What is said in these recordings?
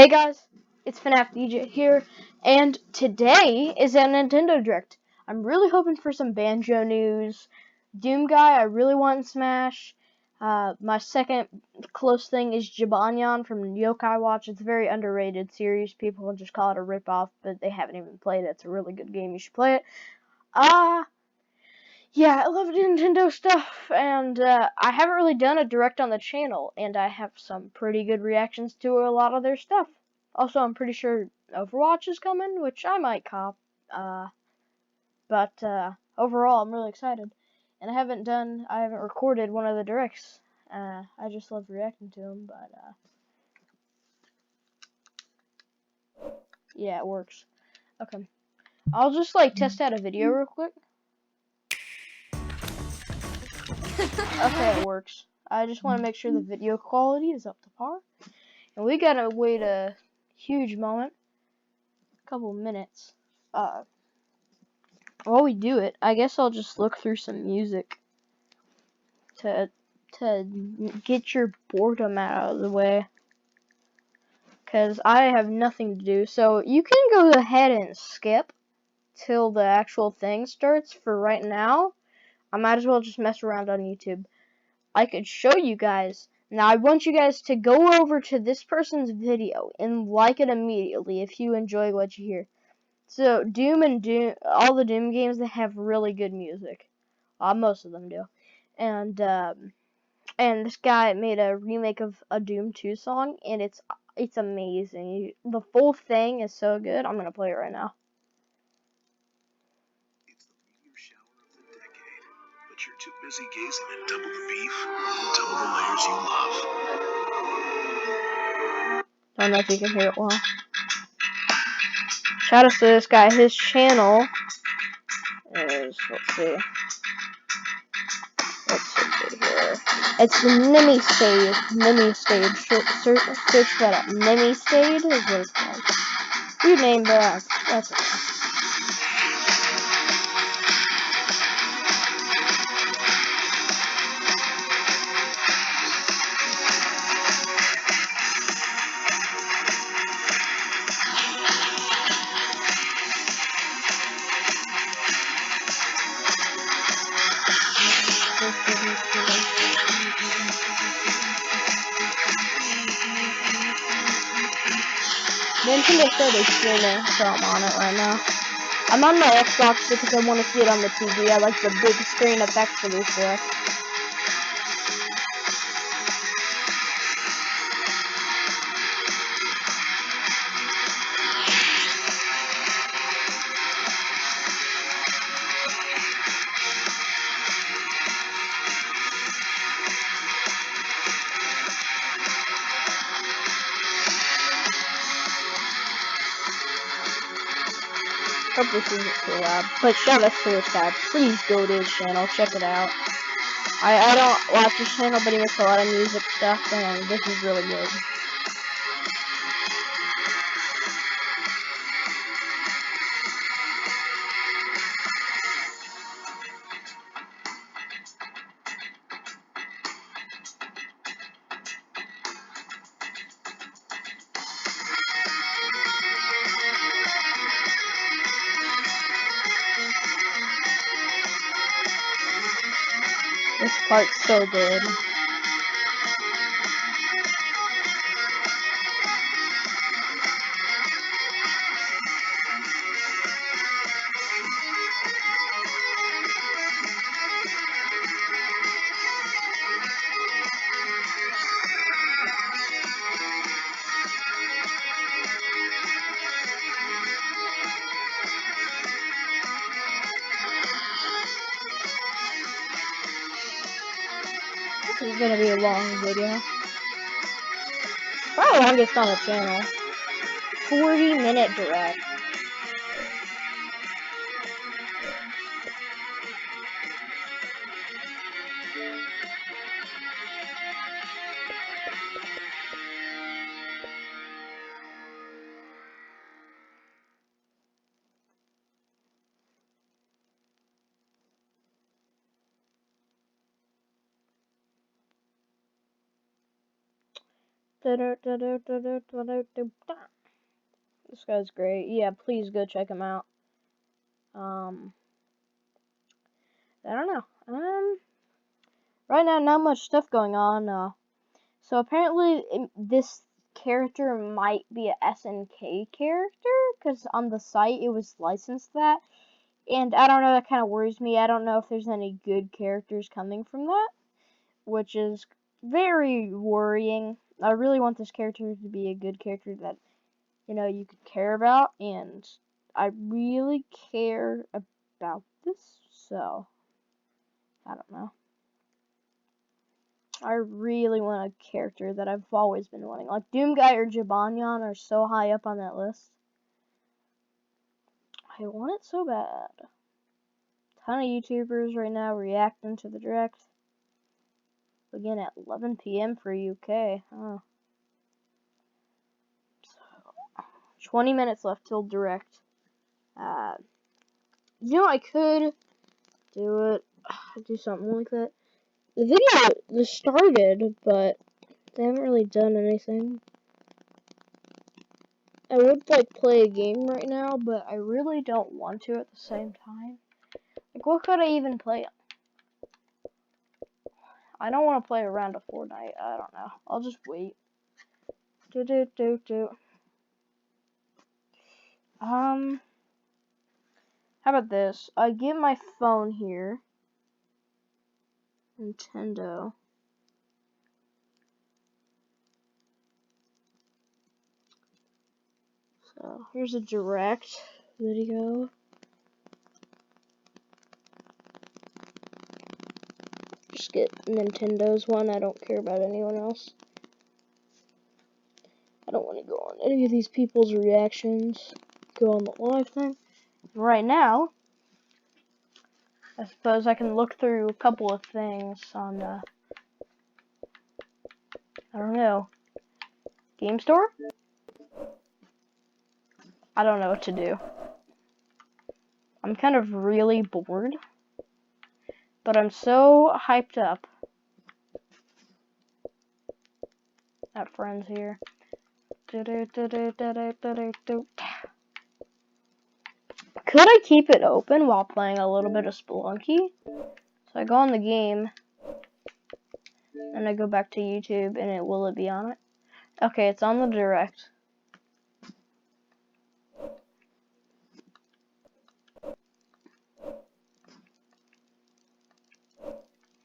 Hey guys, it's FNAF DJ here, and today is a Nintendo Direct. I'm really hoping for some Banjo news. Doom Guy, I really want in Smash. My second close thing is Jibanyan from Yokai Watch. It's a very underrated series. People just call it a ripoff, but they haven't even played it. It's a really good game. You should play it. Yeah, I love Nintendo stuff, and I haven't really done a Direct on the channel, and I have some pretty good reactions to a lot of their stuff. Also, I'm pretty sure Overwatch is coming, which I might cop, but overall, I'm really excited. And I haven't recorded one of the Directs. I just love reacting to them, but yeah, it works. Okay, I'll just test out a video real quick. Okay, it works. I just want to make sure the video quality is up to par. And we gotta wait a huge moment. A couple minutes. While we do it, I guess I'll just look through some music to get your boredom out of the way. Because I have nothing to do. So you can go ahead and skip till the actual thing starts for right now. I might as well just mess around on YouTube. I could show you guys. Now I want you guys to go over to this person's video and like it immediately if you enjoy what you hear. So Doom, all the Doom games, they have really good music. Most of them do. And this guy made a remake of a Doom 2 song, and it's amazing. The full thing is so good. I'm gonna play it right now. It's the meteor shower of the decade, but you're too busy gazing at double the beef and double the layers you love. I don't know if you can hear it well. Shout out to this guy. His channel is, let's see here. It's Nimistage. Search that up. Nimistage is what it's called. Weird name, but that's okay. Nintendo started streaming, so I'm on it right now. I'm on my Xbox because I want to see it on the TV. I like the big screen effects for this stuff. Hope this isn't too loud. But shout out to this guy. Please go to his channel. Check it out. I don't watch his channel, but he makes a lot of music stuff, and this is really good. This part's so good. This is gonna be a long video. Probably the longest on the channel. 40-minute direct. This guy's great. Yeah, please go check him out. I don't know. Right now, not much stuff going on. So apparently, this character might be a SNK character, because on the site it was licensed that. And I don't know, that kind of worries me. I don't know if there's any good characters coming from that, which is very worrying. I really want this character to be a good character that, you could care about, and I really care about this, so I don't know. I really want a character that I've always been wanting. Like Doomguy or Jibanyan are so high up on that list. I want it so bad. Ton of YouTubers right now reacting to the direct. Again at 11 p.m. for UK. Oh. So, 20 minutes left till direct. I could do it. Do something like that. The video just started, but they haven't really done anything. I would play a game right now, but I really don't want to at the same time. What could I even play? I don't want to play a round of Fortnite. I don't know. I'll just wait. How about this? I get my phone here. Nintendo. So here's a direct video. Just get Nintendo's one. I don't care about anyone else. I don't want to go on any of these people's reactions. Go on the live thing. Right now, I suppose I can look through a couple of things on, I don't know, Game Store? I don't know what to do. I'm kind of really bored, but I'm so hyped up. Got friends here. Could I keep it open while playing a little bit of Spelunky? So I go on the game, and I go back to YouTube, and will it be on it? Okay, it's on the direct.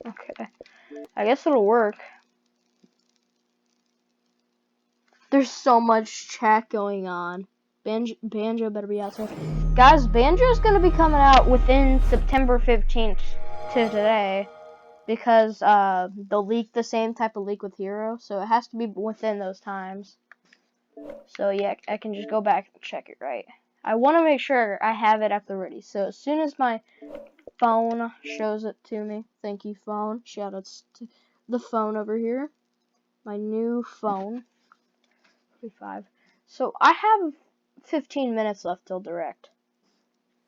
Okay, I guess it'll work. There's so much chat going on. Banjo better be out soon. Guys, Banjo's gonna be coming out within September 15th to today, because they'll leak the same type of leak with Hero, so it has to be within those times. So yeah, I can just go back and check it right. I want to make sure I have it at the ready, so as soon as my phone shows it to me, thank you phone, shoutouts to the phone over here, my new phone, 45. So I have 15 minutes left till direct.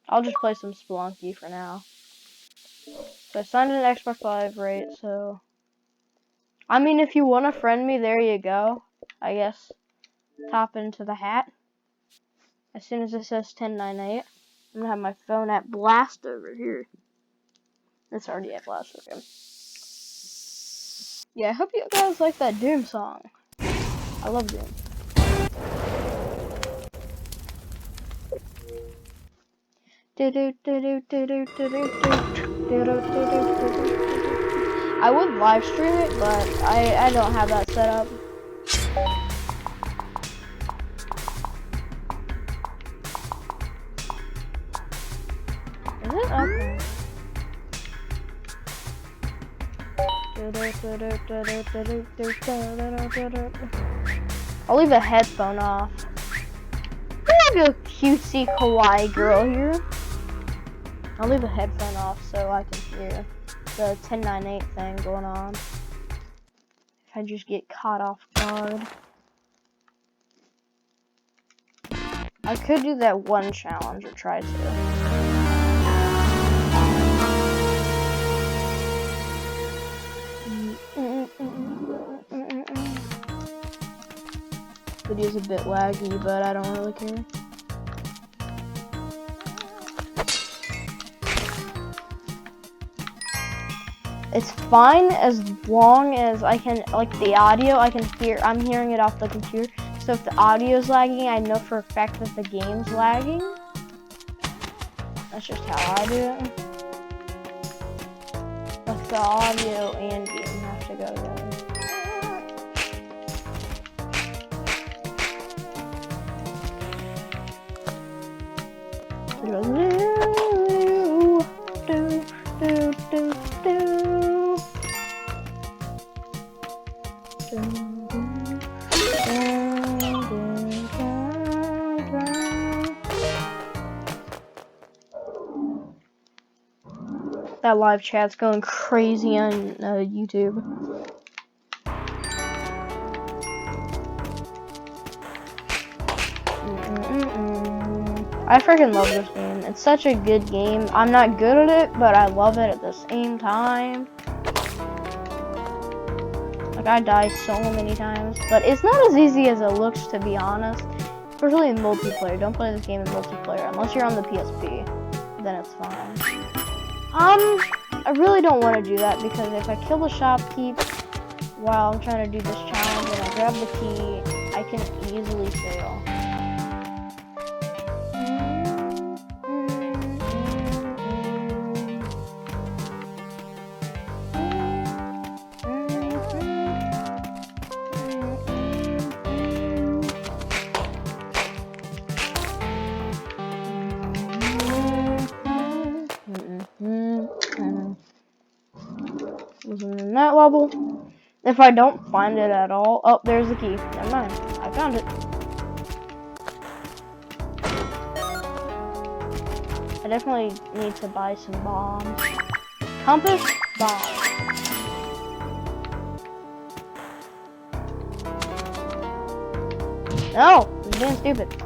I'll just play some Spelunky for now. So I signed an Xbox Live, right? So, I mean, if you want to friend me, there you go. I guess. Top into the hat. As soon as it says 1098, I'm gonna have my phone at blast over here. It's already at blast, okay. Yeah, I hope you guys like that Doom song. I love Doom. I would live stream it, but I don't have that set up. Is it? Okay. I'll leave the headphone off. We're like a cutesy kawaii girl here. I'll leave the headphone off so I can hear the 1098 thing going on. If I just get caught off guard. I could do that one challenge or try to. video's a bit laggy, but I don't really care. It's fine as long as I can, like the audio, I'm hearing it off the computer. So if the audio's lagging, I know for a fact that the game's lagging. That's just how I do it. Like the audio and game have to go together. That live chat's going crazy on YouTube. I freaking love this game. It's such a good game. I'm not good at it, but I love it at the same time. Like, I die so many times, but it's not as easy as it looks, to be honest. Especially in multiplayer. Don't play this game in multiplayer unless you're on the PSP. Then it's fine. I really don't want to do that because if I kill the shopkeep while I'm trying to do this challenge and I grab the key, I can easily fail. Wasn't in that level. If I don't find it at all, oh, there's the key. Never mind, I found it. I definitely need to buy some bombs. Compass, bomb. No, I'm being stupid.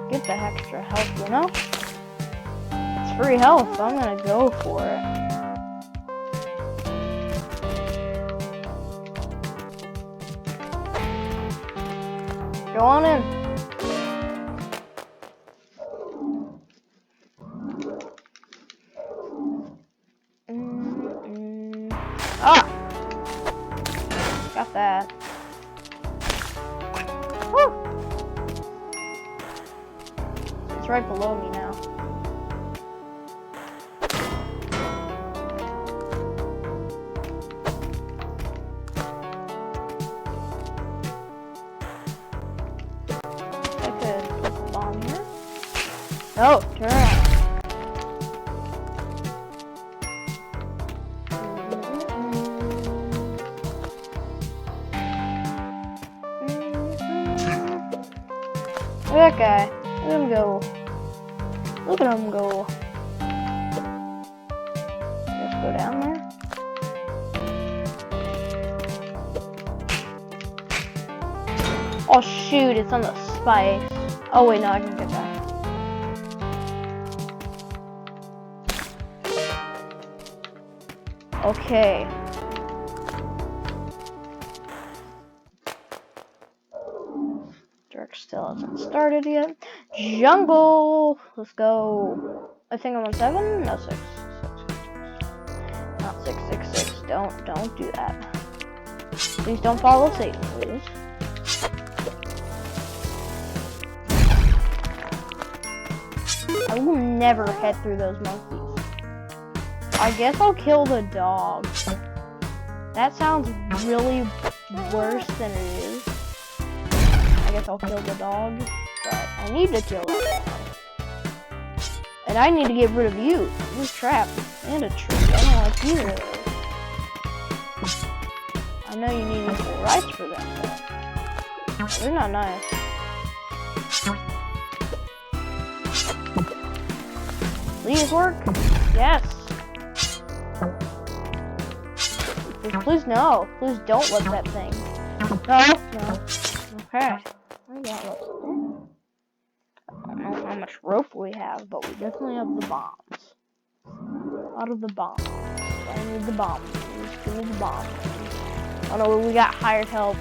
Get the extra health, you know? It's free health, so I'm gonna go for it. Go on in. Ah! Got that. Woo! It's right below me now. I could put the bomb here. No, turn around. Look at that guy. Look at him go. Look at him go. Just go down there. Oh shoot, it's on the spice. Oh wait, no, I can get that. Okay. Dirk still hasn't started yet. Jungle! Let's go. I think I'm on 7? No, 6. Not 6, 6, 6. Don't do that. Please don't follow Satan, please. I will never head through those monkeys. I guess I'll kill the dog. That sounds really worse than it is. I guess I'll kill the dog, but I need to kill that dog. And I need to get rid of you. You're trapped. And a tree. I don't like either of those. I know you need equal rights for them, but they're not nice. Please work. Yes. Please no. Please don't let that thing. No. Okay. We got left. I don't know how much rope we have, but we definitely have the bombs. A lot of the bombs. I need the bombs. Let's do the bombs. Oh no, we got hired help.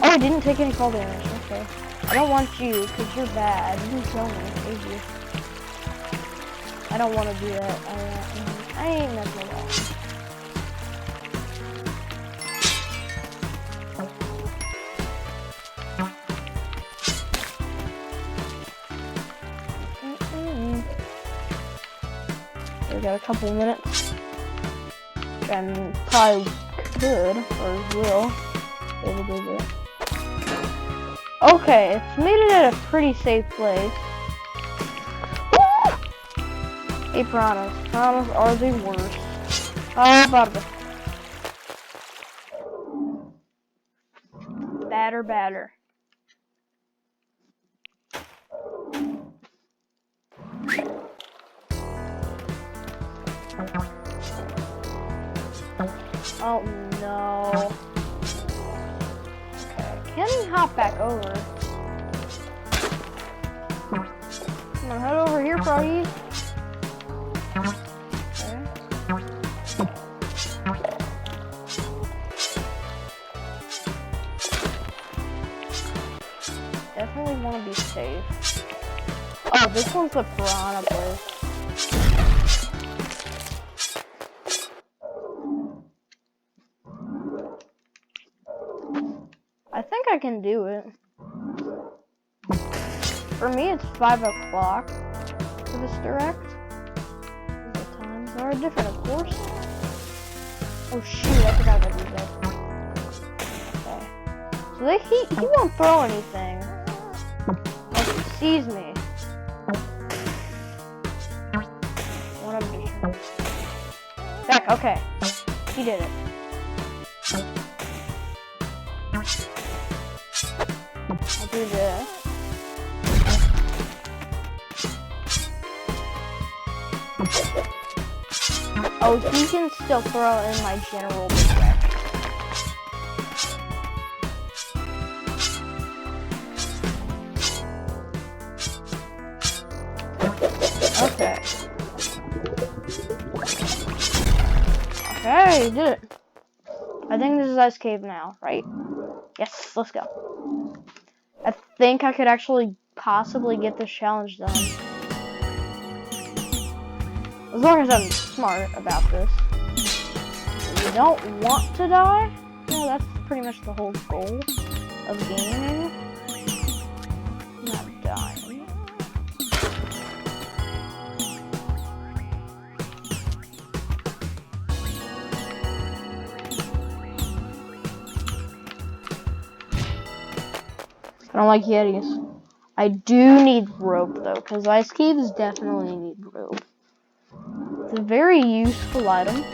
Oh, I didn't take any fall damage. Okay. I don't want you, because you're bad. You can kill me. Easy. I don't want to do that. I ain't messing with that. We got a couple minutes. And probably could, or will, be able to do it. Okay, it's made it at a pretty safe place. Hey, piranhas. Piranhas are the worst. How about it? Batter. Oh no. Okay, can he hop back over? Come on, head over here, froggies. Okay. Definitely want to be safe. Oh, this one's the piranha place. I think I can do it. For me, it's 5 o'clock for this direct. The times are different, of course. Oh shoot, I forgot about these guys. Okay. So he won't throw anything. Like, he sees me. One of them. Back, okay. He did it. I'll do this. Oh, he can still throw in my general direction. Okay. Okay, you did it. I think this is Ice Cave now, right? Yes, let's go. I think I could actually possibly get this challenge done. As long as I'm smart about this. You don't want to die? Well, that's pretty much the whole goal of gaming. Not dying. I don't like Yetis. I do need rope though, because Ice Caves definitely need rope. It's a very useful item.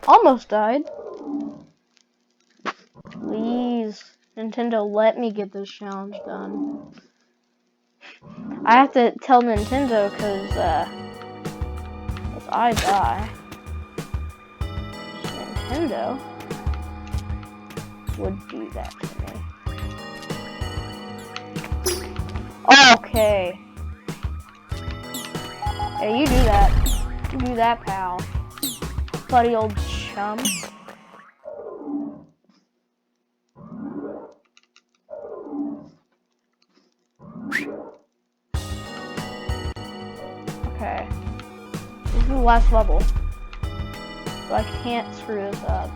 Almost died. Please, Nintendo, let me get this challenge done. I have to tell Nintendo because if I die, Nintendo would do that to me. Okay. Yeah, you do that. You do that, pal. Buddy old chum. Okay. This is the last level. So I can't screw this up.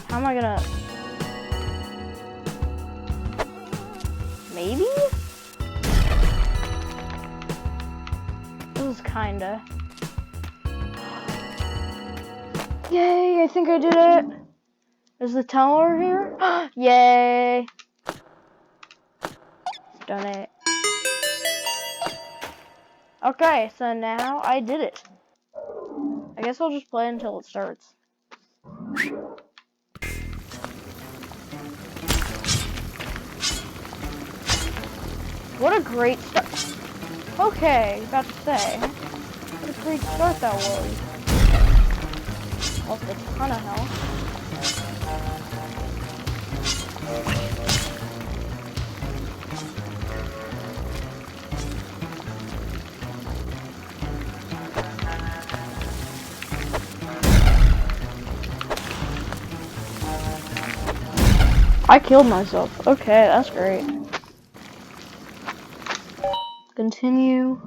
How am I gonna... Maybe? This is kinda... Yay, I think I did it! Is the tunnel over here? Yay! Done it. Okay, so now I did it. I guess I'll just play until it starts. What a great start. Okay, about to say. What a great start that was. Lost a ton of health. I killed myself. Okay, that's great. Continue.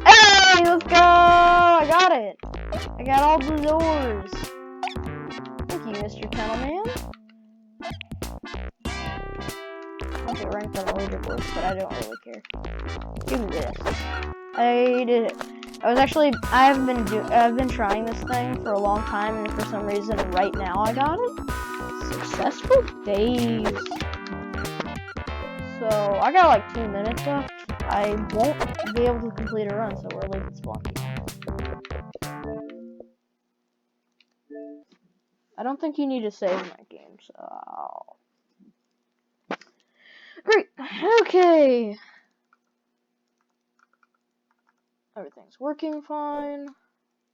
Hey, let's go! I got it. I got all the doors. Thank you, Mr. Kennelman. I'll get ranked on the leaderboard, but I don't really care. Give me this. I did it. I've been trying this thing for a long time, and for some reason, right now I got it. Successful days. So I got like 2 minutes left. I won't be able to complete a run, so we're leaving Spelunky. I don't think you need to save in that game, so great. Okay. Everything's working fine.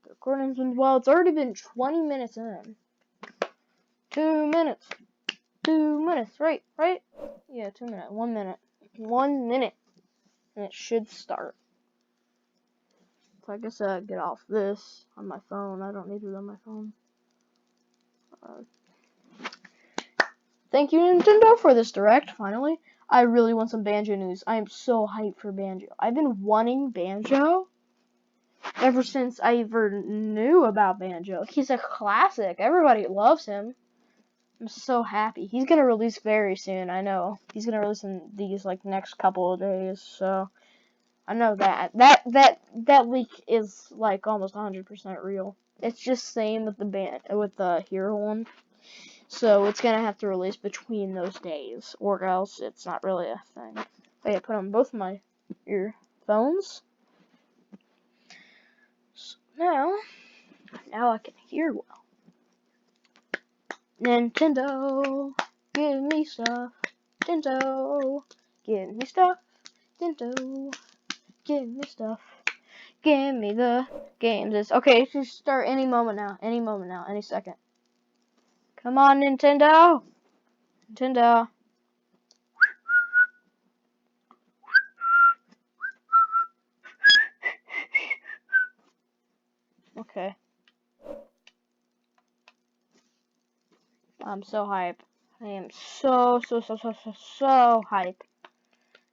The recording's been well. It's already been 20 minutes in. 2 minutes. 2 minutes. Right. Yeah, 2 minutes. 1 minute. 1 minute. And it should start. So I guess I get off this on my phone. I don't need it on my phone. Thank you, Nintendo, for this direct, finally. I really want some Banjo news. I am so hyped for Banjo. I've been wanting Banjo ever since I even knew about Banjo. He's a classic. Everybody loves him. I'm so happy. He's gonna release very soon, I know. He's gonna release in these like next couple of days, so I know that. That leak is like almost 100% real. It's just same with the hero one. So it's gonna have to release between those days, or else it's not really a thing. But yeah, put on both my earphones. So now I can hear well. Nintendo, give me stuff. Nintendo, give me stuff. Nintendo, give me stuff. Give me the games. Okay, it should start any moment now. Any second. Come on, Nintendo. Nintendo. Okay. I'm so hype. I am so hype.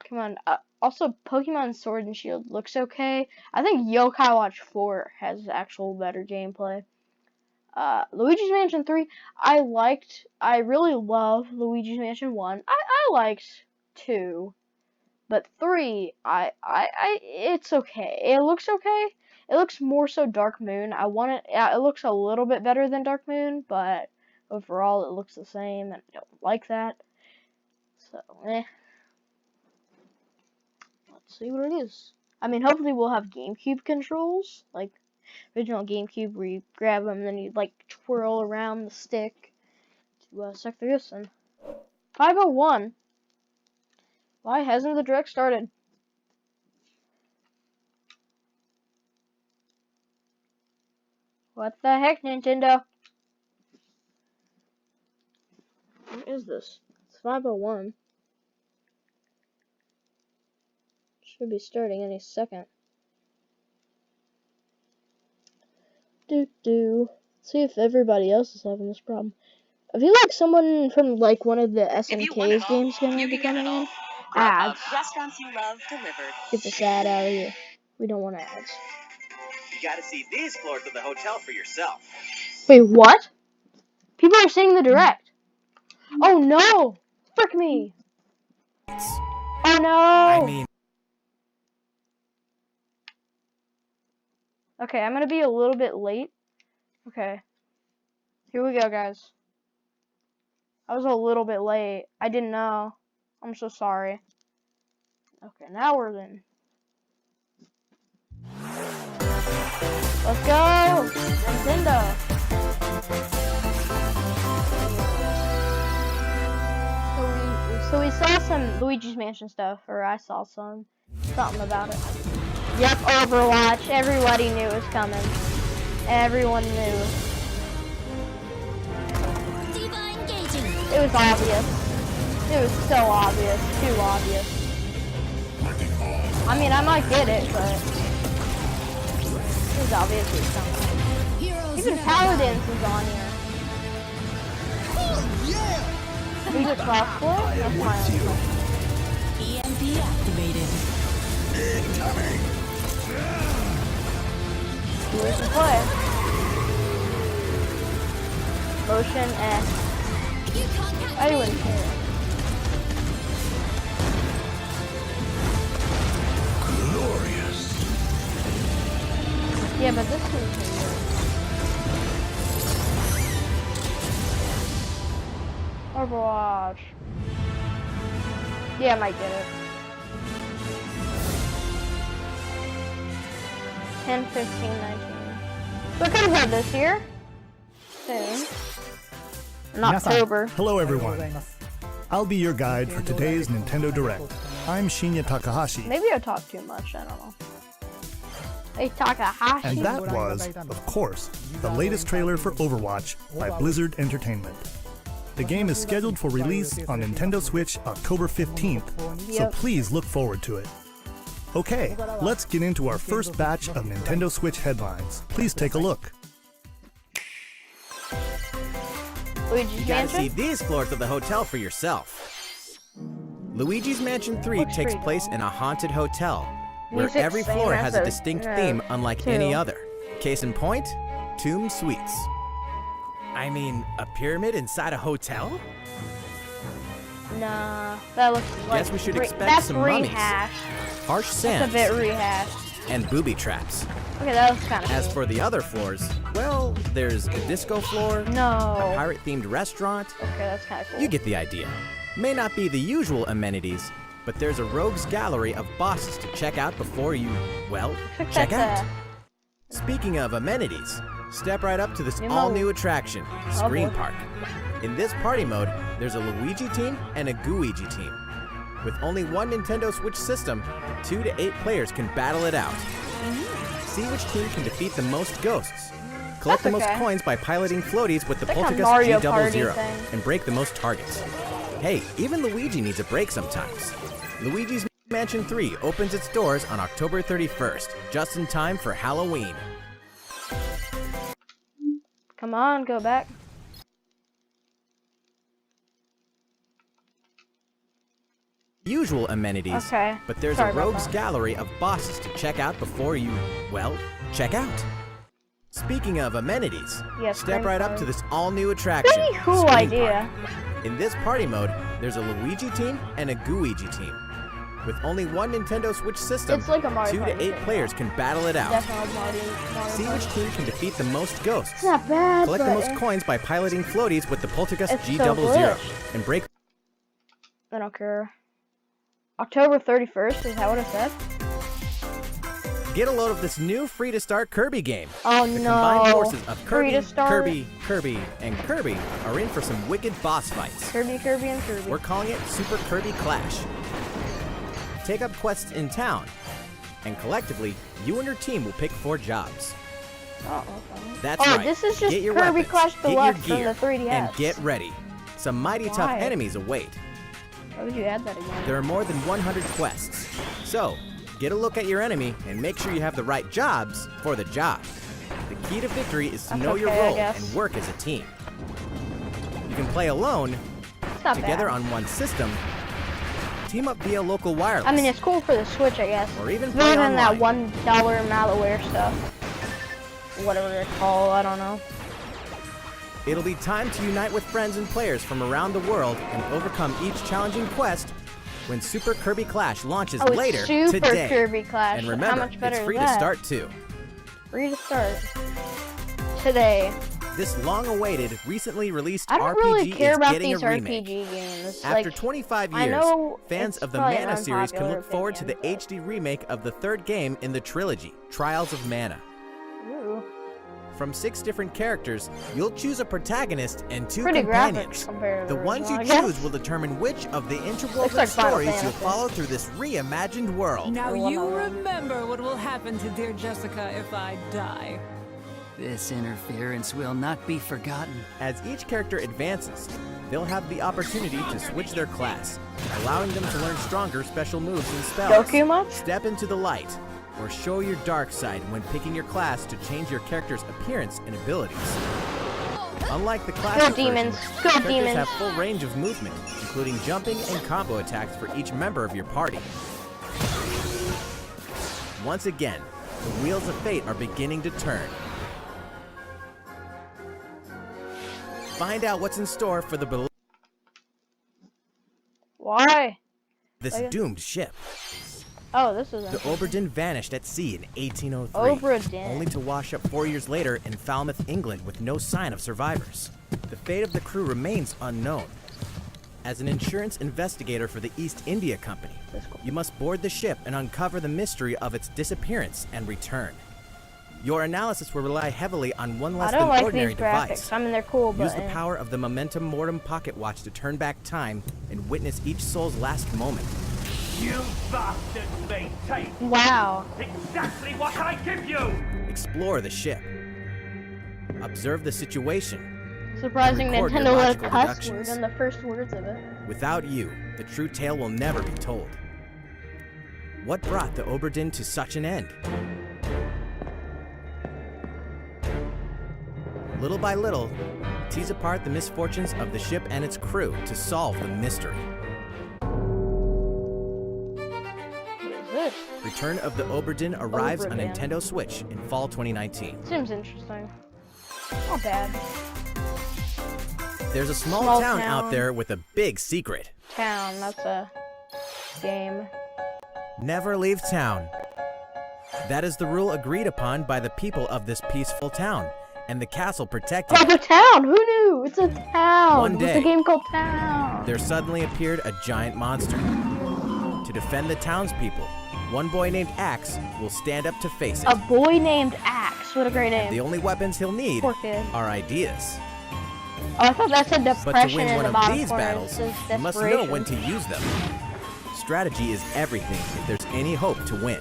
Come on. Also, Pokemon Sword and Shield looks okay. I think Yokai Watch 4 has actual better gameplay. Luigi's Mansion 3, I really love Luigi's Mansion 1. I liked 2, but 3, it's okay. It looks okay. It looks more so Dark Moon. It looks a little bit better than Dark Moon, but overall it looks the same, and I don't like that. So, Let's see what it is. I mean, hopefully we'll have GameCube controls, like original GameCube, where you grab them and then you like twirl around the stick to suck the juice in. 501. Why hasn't the direct started? What the heck, Nintendo? What is this? It's 501. Should be starting any second. See if everybody else is having this problem. I feel like someone from like one of the SNK's games gonna be coming in. Ads. Restaurants you love delivered. Get this ad out of here. We don't want ads. You gotta see these floors of the hotel for yourself. Wait, what? People are seeing the direct. Oh no! Frick me! Oh no! I mean... Okay, I'm gonna be a little bit late. Okay. Here we go, guys. I was a little bit late. I didn't know. I'm so sorry. Okay, now we're in. Let's go! Nintendo! So we saw some Luigi's Mansion stuff, or I saw something about it. Yep, Overwatch. Everybody knew it was coming. Everyone knew. It was obvious. It was so obvious. Too obvious. I mean, I might get it, but it was obvious it was coming. Even Paladins is on here. Is it crossbow? That's my own. EMP activated. Incoming. Where's the play? Motion S. I wouldn't care. Glorious. Yeah, but this is weird. Overwatch. Yeah, I might get it. 10, 15, 19. So it comes out this year. Soon. In October. Hello everyone. I'll be your guide for today's Nintendo Direct. I'm Shinya Takahashi, Maybe I talk too much, I don't know. Hey, Takahashi. and that was, of course, the latest trailer for Overwatch by Blizzard Entertainment. The game is scheduled for release on Nintendo Switch October 15th, so Yep. please look forward to it. Okay, let's get into our first batch of Nintendo Switch headlines. Please take a look. Luigi's You gotta see Mansion? these floors of the hotel for yourself. Luigi's Mansion 3 Looks takes pretty place cool. in a haunted hotel, where Music's every same floor as has a the, distinct theme unlike two. any other. Case in point, Tomb Suites. I mean, a pyramid inside a hotel? Nah, that looks like Guess we should expect that's some mummies. rehashed. Harsh It's a sands, bit rehashed. and booby traps. Okay, that was kind of As cool. for the other floors, well, there's a disco floor, a No. pirate-themed restaurant. Okay, that's kind of cool. You get the idea. May not be the usual amenities, but there's a rogues gallery of bosses to check out before you, well, check out. Speaking of amenities, step right up to this New all-new mode. attraction, Screen boy. Park. In this party mode, there's a Luigi team and a Gooigi team. With only one Nintendo Switch system, 2 to 8 players can battle it out. See which team can defeat the most ghosts. Collect the That's most okay. coins by piloting floaties with the It's like a Poltergust Mario G00 Party thing. and break the most targets. Hey, even Luigi needs a break sometimes. Luigi's Mansion 3 opens its doors on October 31st, just in time for Halloween. Come on, go back. Usual amenities, Okay. but there's Sorry a about rogues that. gallery of bosses to check out before you, well, check out. Speaking of amenities, Yeah, step Screen right up Park. to this all-new attraction, Pretty cool Screen idea. Park. In this party mode, there's a Luigi team and a Gooigi team. With only one Nintendo Switch system, It's like a Mario 2 to Party 8 thing. players can battle it out. Definitely Mario See Party. which team can defeat the most ghosts. It's not bad, Collect but the most coins by piloting floaties with the Poltergust It's so G00 glitched. and break I don't care. October 31st, is that what it said? Get a load of this new free-to-start Kirby game. Oh The no. combined forces of Free Kirby, to start. Kirby, and Kirby are in for some wicked boss fights. Kirby, and Kirby. We're calling it Super Kirby Clash. Take up quests in town, and collectively, you and your team will pick 4 jobs. Oh, okay. That's Oh, right. this is just get your Kirby weapons, Clash get your Deluxe from gear, the 3DS. and get ready. Some mighty tough Why? enemies await. Why would you add that again? There are more than 100 quests. So, get a look at your enemy and make sure you have the right jobs for the job. The key to victory is to That's know your okay, I role guess. and work as a team. You can play alone, It's not together bad. on one system, team up via local wireless, I mean, it's cool for the Switch, I guess. or even It's play better than that online. $1 malware stuff. Whatever they're called, I don't know. It'll be time to unite with friends and players from around the world and overcome each challenging quest when Super Kirby Clash launches Oh, it's later Super today. Kirby Clash. And How remember, much better it's is free to that? start too. Free to start. Today. This long-awaited, recently released I don't RPG really care is about getting these a remake. RPG games. After Like, 25 I years, know fans it's of the probably an Mana series can unpopular look forward to the opinion, HD remake of the third game in the trilogy, Trials of Mana. ooh, From 6 different characters, you'll choose a protagonist and 2 pretty companions. graphic compared to The ones you original, I choose guess. will determine which of the Looks interwoven like Final stories you'll Fantasy. follow through this reimagined world. Now Or you 101. remember what will happen to dear Jessica if I die. This interference will not be forgotten. As each character advances, they'll have the opportunity to switch their class, allowing them to learn stronger special moves and spells. Goku much? Step into the light, or show your dark side when picking your class to change your character's appearance and abilities. Unlike the classic Go demons. version, Go characters demons. have full range of movement, including jumping and combo attacks for each member of your party. Once again, the wheels of fate are beginning to turn. Find out what's in store for the Why? this Okay. doomed ship. Oh, this is The Oberdin vanished at sea in 1803, Oberdin. only to wash up 4 years later in Falmouth, England, with no sign of survivors. The fate of the crew remains unknown. As an insurance investigator for the East India Company, That's cool. you must board the ship and uncover the mystery of its disappearance and return. Your analysis will rely heavily on one I less don't than like ordinary these device. graphics. I mean, they're cool, but Use the power of the Momentum Mortem pocket watch to turn back time and witness each soul's last moment. You bastards may take wow. exactly what I give you! Explore the ship. Observe the situation. Surprising Record your Nintendo let a logical cuss deductions. word in the first words of it. Without you, the true tale will never be told. What brought the Oberdin to such an end? Little by little, tease apart the misfortunes of the ship and its crew to solve the mystery. What is this? Return of the Oberdin arrives on Oberdin. Nintendo Switch in fall 2019. Seems interesting. Not bad. There's a small Small town town. out there with a big secret. Town, that's a game. Never leave town. That is the rule agreed upon by the people of this peaceful town, and the castle protected. Oh, the town! Who knew? It's a town! One It's day. a game called Town! There suddenly appeared a giant monster. To defend the townspeople, one boy named Axe will stand up to face it. A boy named Axe. What a great name. The only weapons he'll need Poor kid. are ideas. Oh, I thought that said But to depression win in one the of bottom these corner. battles, It says you must know desperation. when to use them. Strategy is everything if there's any hope to win.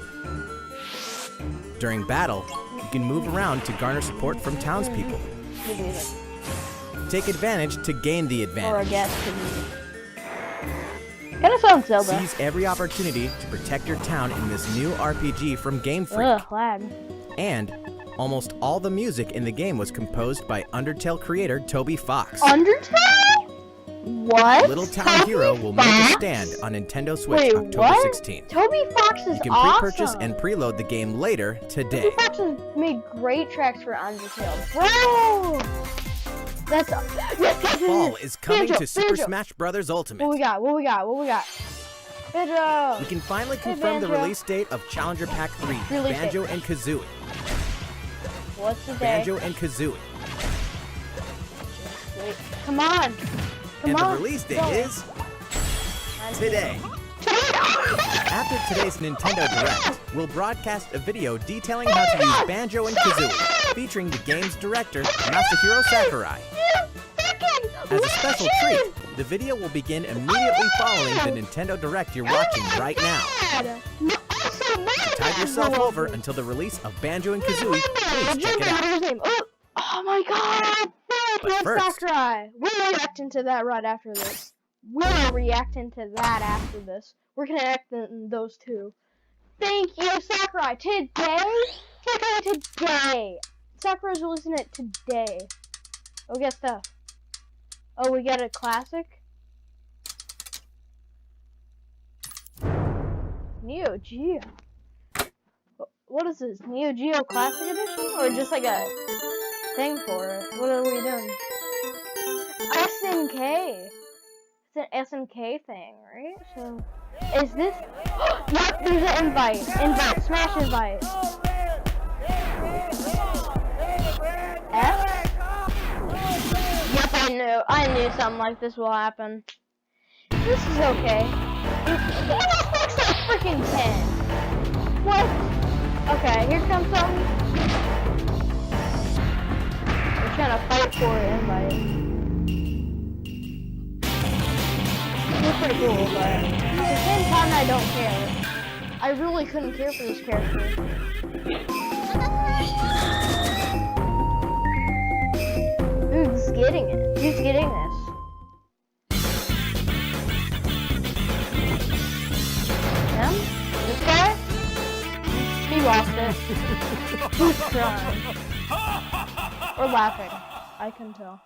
During battle, you can move around to garner support from townspeople. You do it. Take advantage to gain the Or a advantage. guess. Kinda sounds Zelda. Seize every opportunity to protect your town in this new RPG from Game Freak. Ugh, lag. And almost all the music in the game was composed by Undertale creator Toby Fox. Undertale? What? Little Town Toby Hero will make a Fox? stand on Nintendo Switch Wait, October what? 16th. Toby Fox is You can awesome. pre-purchase and preload the game later today. Toby Fox has made great tracks for Undertale. Bro! That's... Fall is coming Banjo, to Super Banjo. Smash Bros. Ultimate. What we got? What we got? What we got? Banjo! We can finally Hey, confirm the Banjo. release date of Challenger Pack 3, Release Banjo and Kazooie. What's the day? Banjo and Kazooie. Wait, come on! Come And on! the release date Go. is today. After today's Nintendo Direct, we'll broadcast a video detailing how to use Banjo and Kazooie, featuring the game's director, Masahiro Sakurai. As a special treat, the video will begin immediately following the Nintendo Direct you're watching right now. Tide yourself over until the release of Banjo and Kazooie. Please check it out. Oh my god! But Thank you, first- Sakurai! We're reacting to that right after this. We're reacting to that after this. We're connecting those two. Thank you, Sakurai! Today? Sakurai, today! Sakurai's releasing it today. Oh, get stuff. Oh, we got a classic? Neo Geo. What is this? Neo Geo Classic Edition? Or just like a thing for it? What are we doing? SNK! It's an SNK thing, right? So, is this... Yep, there's an invite. Invite. Smash invite. F? knew something like this will happen. This is okay. It's like freaking 10. What? Okay, here comes something. We're trying to fight for it and it's pretty cool, but at the same time I don't care. I really couldn't care for this character. Who's getting it? Who's getting this? Him? This guy? He lost it. He's crying. Or laughing. I can tell.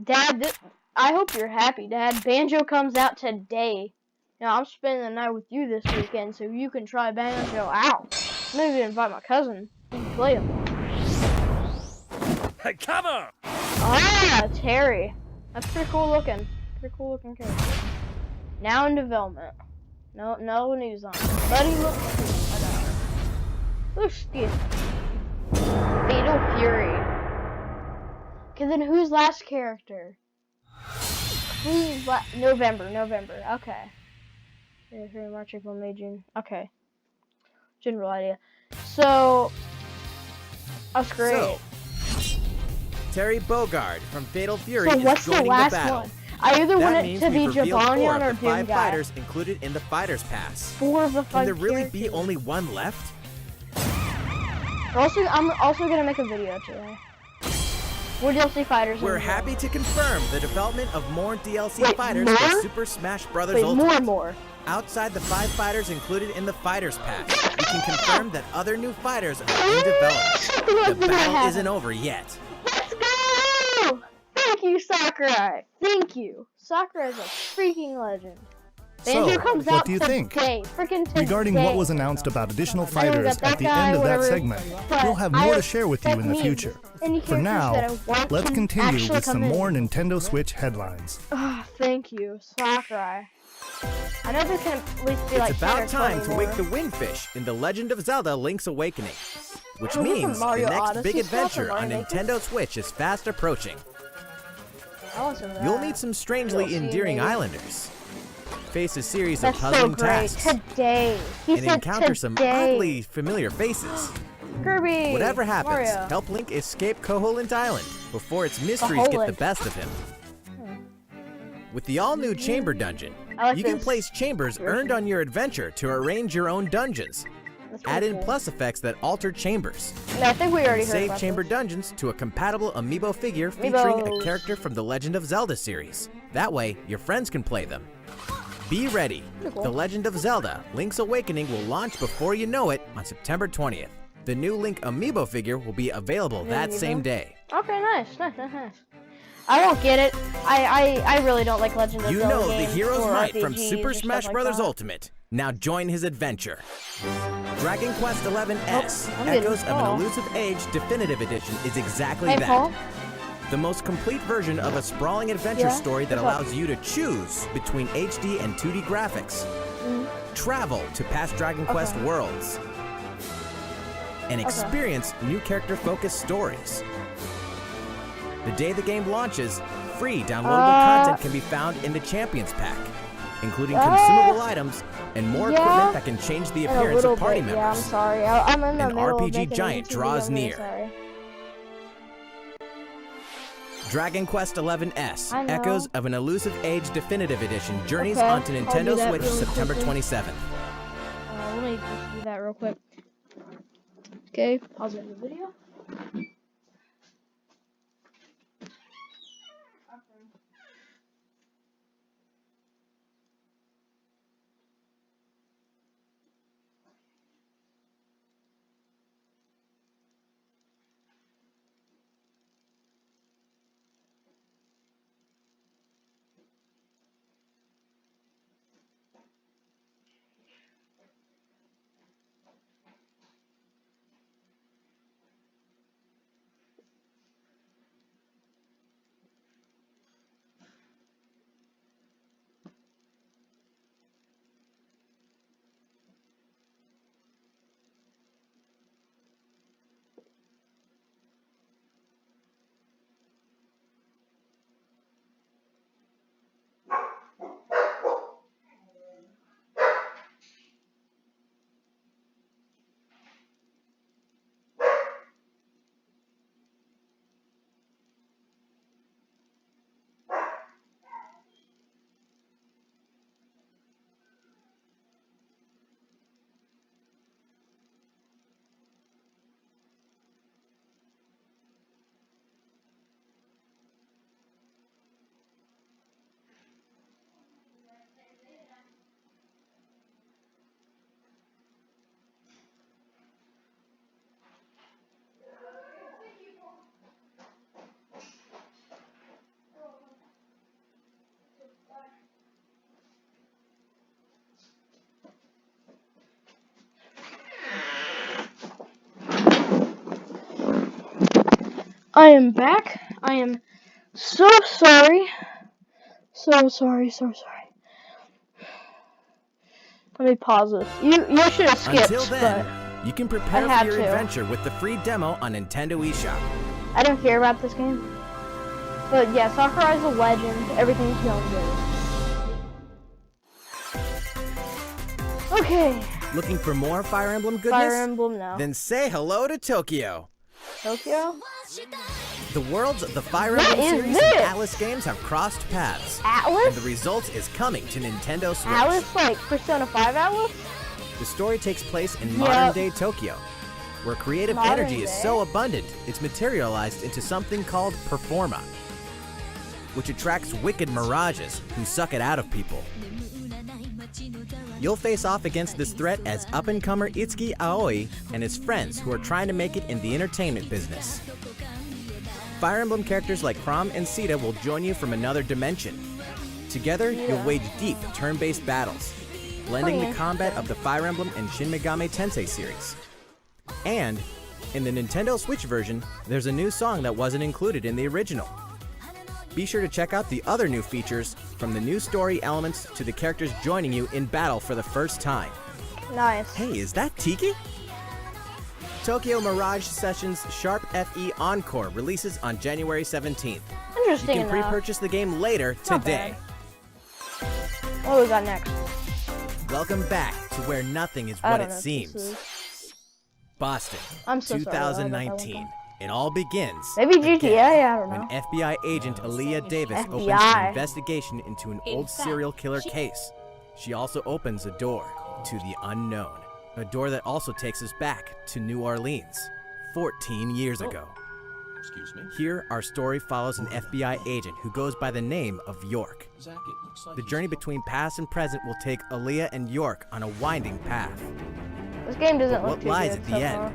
Dad, I hope you're happy, Dad. Banjo comes out today. Now, I'm spending the night with you this weekend, so you can try Banjo out. Maybe invite my cousin. We can play him. Hey, cover! Ah, Terry. That's pretty cool looking. Pretty cool looking character. Now in development. No news on it. But he looks cool. Looks good. Fatal Fury. Okay, then who's last character? November. Okay. February, March, April, May, June. Okay. General idea. So, that's great. So, Terry Bogard from Fatal Fury So is what's the joining last battle. one? I either want That it means to be we've revealed 4 Javonian of or the 5 Doom Guy. fighters included in the Fighters Pass. 4 of the 5 Can there really be characters. only 1 left? I'm also gonna make a video today. More DLC fighters. We're happy to confirm the development of more DLC Wait, fighters more? for Super Smash Bros. Wait, Ultimate. more. Outside the 5 fighters included in the Fighters Pass, we can confirm that other new fighters are in development. The battle isn't over yet. Let's go! Thank you, Sakurai. Thank you. Sakurai is a freaking legend. Banjo So, comes what out do you think? today. Freaking today. Regarding what was announced about additional I know we fighters got that at the guy, end of that whatever, segment, but we'll have I more to share with you in the expect future. any For characters now, that I want let's can continue actually with come some in. more Nintendo Switch headlines. Ah, thank you, Sakurai. I know there can at least be like It's 10 or about time 20 to wake the more. Windfish in The Legend of Zelda Link's Awakening, which Oh, this is means the Mario next Odyssey big stuff adventure or on Mario Maker? Nintendo Switch is fast approaching. I want some of You'll that. meet some strangely DLC endearing maybe. islanders, face a series That's of so puzzling great. tasks, Today. He and said encounter some today. oddly familiar faces. Kirby. Whatever happens, Mario. help Link escape Koholint Island before its mysteries get the Koholint. best of him. With the all-new Chamber Dungeon, I like you can this place chambers earned on your adventure to arrange your own dungeons. That's Add pretty in cool. plus effects that alter chambers. No, I think we already heard Save about chamber this. dungeons to a compatible amiibo figure featuring a Amiibos. character from the Legend of Zelda series. That way, your friends can play them. Be ready. Pretty cool. The Legend of Zelda Link's Awakening will launch before you know it on September 20th. The new Link amiibo figure will be available that amiibo? same day. Okay, nice. I don't get it. I really don't like Legend of You Zelda know the games hero's or might from RPGs Super or stuff Smash like Bros. that. Ultimate. Now join his adventure. Dragon Quest XI S, I'm getting Echoes of Paul. an Elusive Age Definitive Edition is exactly Hey, that. Paul. The most complete version of a sprawling adventure Yeah? story that What's up? allows you to choose between HD and 2D graphics. Travel to past Dragon Quest Okay. worlds. And experience new character-focused stories. The day the game launches, free downloadable content can be found in the Champions Pack, including consumable items and more Yeah. equipment that can change the In a appearance little of party bit, members. Yeah, I'm sorry. I'm in the An middle of RPG making a giant YouTube draws video, I'm near. Sorry. Dragon Quest XI S, I know. Echoes of an Elusive Age Definitive Edition journeys Okay, onto I'll do Nintendo that Switch really September quickly. 27th. Let me just do that real quick. Okay, pause it in the video. I am back. I am so sorry. So sorry. Let me pause this. You should have skipped, Until then, but you can prepare I had for your to. adventure with the free demo on Nintendo eShop. I don't care about this game. But yeah, Sakurai's a legend. Everything's going good. Okay. Looking for more Fire Emblem goodness? Fire Emblem now. Then say hello to Tokyo. Tokyo? The worlds of the Fire What Emblem is series this? and Atlas games have crossed paths. And Atlas? the result is coming to Nintendo Switch. Atlas, like Persona 5 Atlas? The story takes place in Yep. modern-day Tokyo, where creative Modern energy is day? so abundant, it's materialized into something called Performa, which attracts wicked mirages who suck it out of people. You'll face off against this threat as up-and-comer Itsuki Aoi and his friends who are trying to make it in the entertainment business. Fire Emblem characters like Chrom and Sita will join you from another dimension. Together, you'll wage deep, turn-based battles, blending the combat of the Fire Emblem and Shin Megami Tensei series. And, in the Nintendo Switch version, there's a new song that wasn't included in the original. Be sure to check out the other new features, from the new story elements to the characters joining you in battle for the first time. Nice. Hey, is that Tiki? Tokyo Mirage Sessions Sharp FE Encore releases on January 17th. You Interesting can enough. pre-purchase the game later Not today. What do we got next? Welcome back to where nothing is I what don't it know what seems. this is. Boston, I'm so sorry, I don't know that 2019. one. It all begins. Maybe GTA, again, I don't when know. FBI agent Aaliyah Davis opens FBI. an investigation into an old serial killer case. She also opens a door to the unknown. A door that also takes us back to New Orleans, 14 years ago. Excuse me. Here, our story follows an FBI agent who goes by the name of York. Zach, it looks like The journey between past and present will take Aaliyah and York on a winding path. This game doesn't But look what too lies good at the so end? far.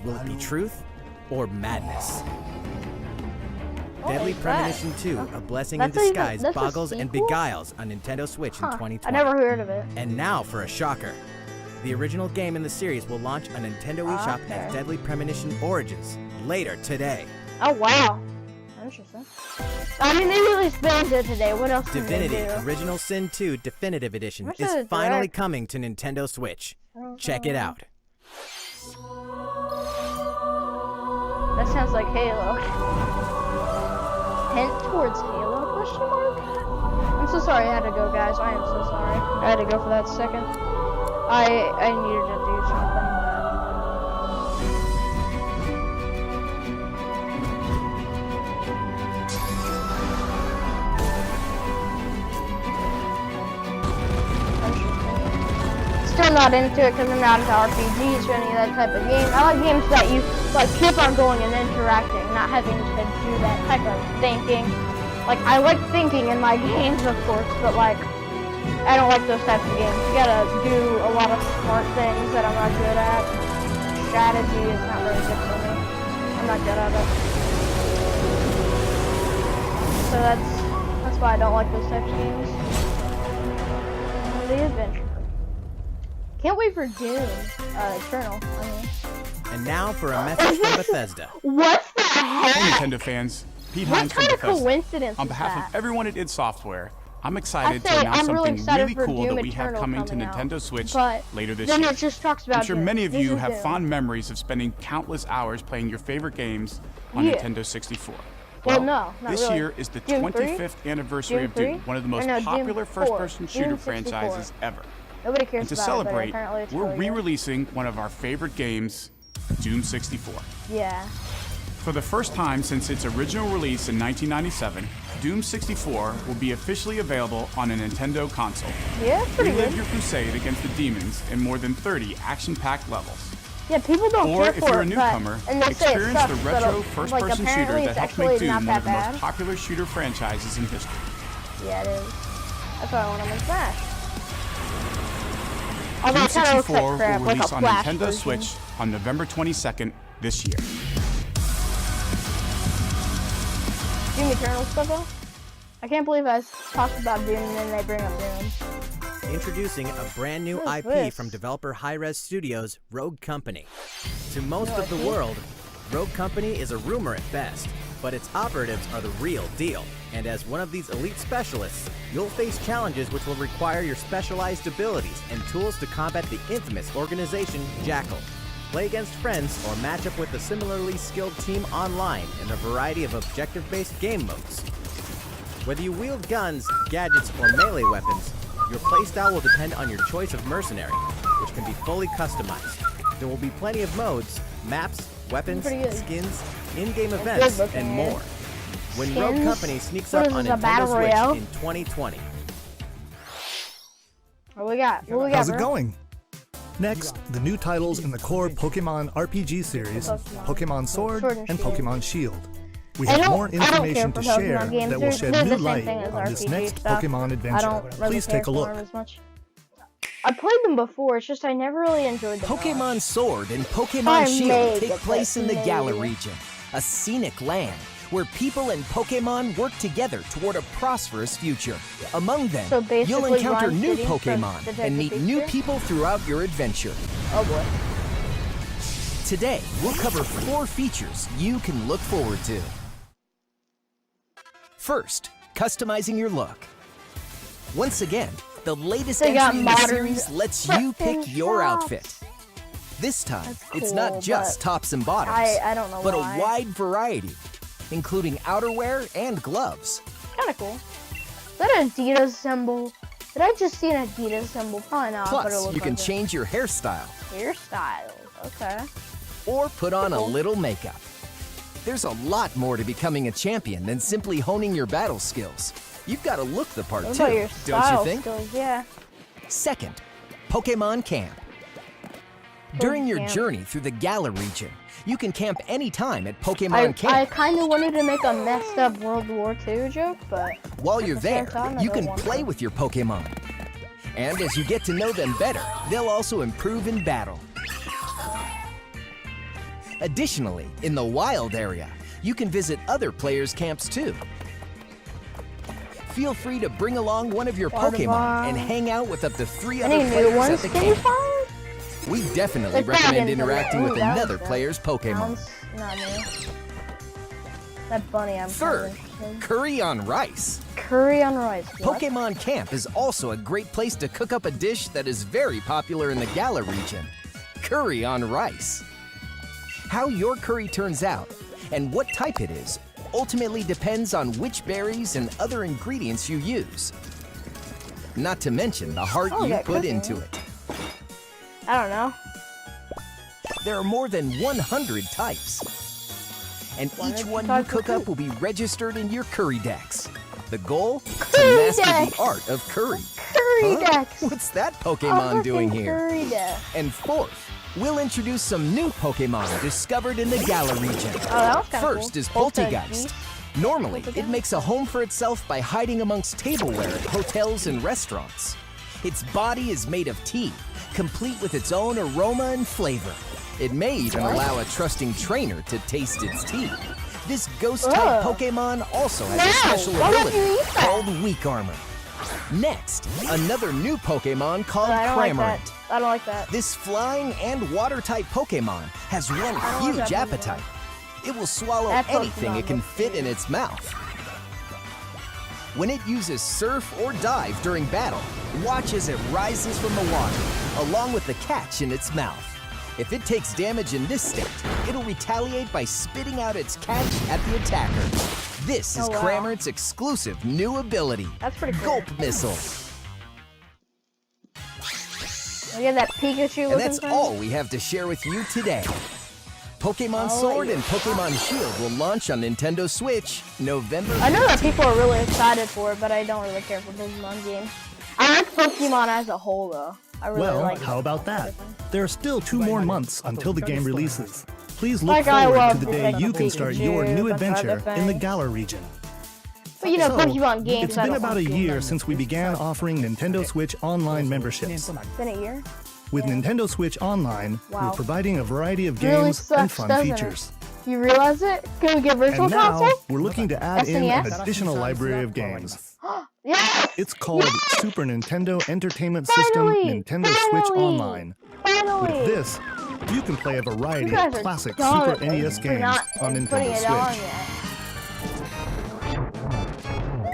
Will it be truth or madness? What Deadly is that? Premonition 2, A Blessing in That's even- Disguise, that's a boggles and sequel? beguiles on Nintendo Switch in Huh, 2020. I never heard of it. And now for a shocker. The original game in the series will launch on Nintendo eShop Okay. as Deadly Premonition Origins later today. Oh wow. Interesting. I mean, they released Banjo today. What else can they Divinity do? Original Sin 2 Definitive Edition What's is the finally direct? coming to Nintendo Switch. Check it out. That sounds like Halo. Hint towards Halo? Question mark? I'm so sorry I had to go, guys. I am so sorry. I had to go for that second. I needed to do something, but still not into it because I'm not into RPGs or any of that type of game. I like games that you like keep on going and interacting, not having to do that type of thinking. Like I like thinking in my games, of course, but like I don't like those types of games. You gotta do a lot of smart things that I'm not good at. Strategy is not really good for me. I'm not good at it. So that's why I don't like those types of games. The adventure. Can't wait for Doom Eternal. I mean. And now for a message from Bethesda. What the Hey heck? Nintendo fans, Pete What Hines from kind of Bethesda. coincidence On is behalf that? of everyone at id Software, I'm excited I to say announce I'm really something excited really for cool Doom that we have Eternal coming to coming out, Nintendo Switch but later this then year. it just talks about I'm sure Doom. many of This you is have Doom. fond memories of spending countless hours playing your favorite games on Yeah. Nintendo 64. Well, no, not this really. year is the Doom 3? 25th anniversary Doom of Doom, 3? one of the Or most no, Doom popular 4. first-person shooter Doom 64. franchises ever. Nobody cares And to about celebrate, it, but apparently it's we're really good. re-releasing one of our favorite games, Doom 64. Yeah. For the first time since its original release in 1997, Doom 64 will be officially available on a Nintendo console. Yeah, it's pretty Relive good. your crusade against the demons in more than 30 action-packed levels. Yeah, people don't Or care if for you're a it, newcomer, but, and they say it experience sucks, the but, retro like, first-person shooter apparently that it's helped make actually Doom not one of the that most bad. popular shooter franchises in history. Yeah, it is. That's why I want them in Smash. Although Doom it kind of looks 64 like crap, will like release a on Flash Nintendo version. Switch on November 22nd this year. Doom Eternal stuff though? I can't believe I talked about Doom and then they bring up Doom. Introducing a brand new What is IP this? from developer Hi-Rez Studios' Rogue Company. To most of the IP? world, Rogue Company is a rumor at best, but its operatives are the real deal. And as one of these elite specialists, you'll face challenges which will require your specialized abilities and tools to combat the infamous organization Jackal. Play against friends or match up with a similarly skilled team online in a variety of objective-based game modes. Whether you wield guns, gadgets, or melee weapons, your playstyle will depend on your choice of mercenary, which can be fully customized. There will be plenty of modes, maps, weapons, skins, in-game events, and more. When Rogue Company sneaks up on Nintendo Switch in 2020. What we got? How's it going? Next, the new titles in the core Pokemon RPG series, Pokemon Sword and Pokemon Shield. We have more information to share that will shed new light on this next Pokemon adventure. Please take a look. I played them before, it's just I never really enjoyed them. Pokemon Sword and Pokemon Shield take place in the Galar region, a scenic land where people and Pokemon work together toward a prosperous future. Among them, you'll encounter new Pokemon and meet new people throughout your adventure. Oh boy. Today, we'll cover 4 features you can look forward to. First, customizing your look. Once again, the latest entry in the series lets you pick your outfit. This time, it's not just tops and bottoms, I don't know but why. a wide variety, including outerwear and gloves. Kinda cool. Is that an Adidas symbol? Did I just see an Adidas symbol? Probably not. But it Plus, looks you can like change your hairstyle hairstyles. Okay. or put on a little makeup. There's a lot more to becoming a champion than simply honing your battle skills. You've got to look the part What too, about your don't style you think? skills? Yeah. Second, Pokemon Camp. During your journey through the Galar region, you can camp anytime at Pokemon Camp. I kind of wanted to make a messed up World War II joke, but While you're at the same there, time, I you don't can want play to. with your Pokemon. And as you get to know them better, they'll also improve in battle. Additionally, in the wild area, you can visit other players' camps too. Feel free to bring along one of your Pokemon and hang out with up to 3 other Any new players at ones the can you camp. find? We definitely Like that recommend in the- interacting with ooh, that was another good. player's Pokemon. Sounds not new. That bunny I'm Third, kinda interested. curry on rice. Curry on rice. What? Pokemon Camp is also a great place to cook up a dish that is very popular in the Galar region, curry on rice. How your curry turns out and what type it is ultimately depends on which berries and other ingredients you use. Not to mention the heart Oh, you that put cooking. into it. I don't know. There are more than 100 types. And each 100 one you types of cook up food. will be registered in your curry decks. The goal? Curry to master decks. the art of curry. Curry Huh? decks. What's that Oh, Pokemon doing fucking here? Curry decks. And fourth, we'll introduce some new Pokemon discovered in the Galar region. Oh, that was kinda First cool. is Poltegeist. Normally, it Poltegeist? makes a home for itself by hiding amongst tableware at hotels and restaurants. Its body is made of tea, complete with its own aroma and flavor. It may even allow a trusting trainer to taste its tea. This ghost-type Ugh. Pokemon also has a No, special why would ability you eat that? called Weak Armor. Next, another new Pokemon called I don't like Cramorant. that. I don't like that. This flying and water-type Pokemon has one don't like huge that appetite. It will swallow That anything Pokemon it can looks fit in its mouth. When it uses Surf or Dive during battle, watch as it rises from the water, along with the catch in its mouth. If it takes damage in this state, it'll retaliate by spitting out its catch at the attacker. This is Oh, wow. Cramorant's exclusive new ability, That's pretty cool. Gulp Missile. Look at that Pikachu And looking that's thing. all we have to share with you today. Pokemon Oh, Sword yeah. and Pokemon Shield will launch on Nintendo Switch November. I know that people are really excited for it, but I don't really care for Pokemon games. I like Pokemon as a whole, though. I really Well, like how it. about that? There are still 2 more months until the game releases. Please look Like I forward love to the day Detective you can start your Pikachu, new but other adventure in the things. Galar region. But you know, So, Pokemon games. it's I been don't about a like year them. since we began offering Nintendo Switch Online memberships. It's been a year. With Nintendo Switch Online, Wow. we're providing a variety of Really games and sucks, fun doesn't it? features. You realize it? Can we get Virtual And now, Console? we're looking to add in an SNES? additional library of games. Yes! It's called Super Nintendo Entertainment System Finally! Nintendo Switch Finally! Online. Finally! With this, You can play a variety You guys of are classic dumb Super NES for games not on putting Nintendo it on Switch. yet.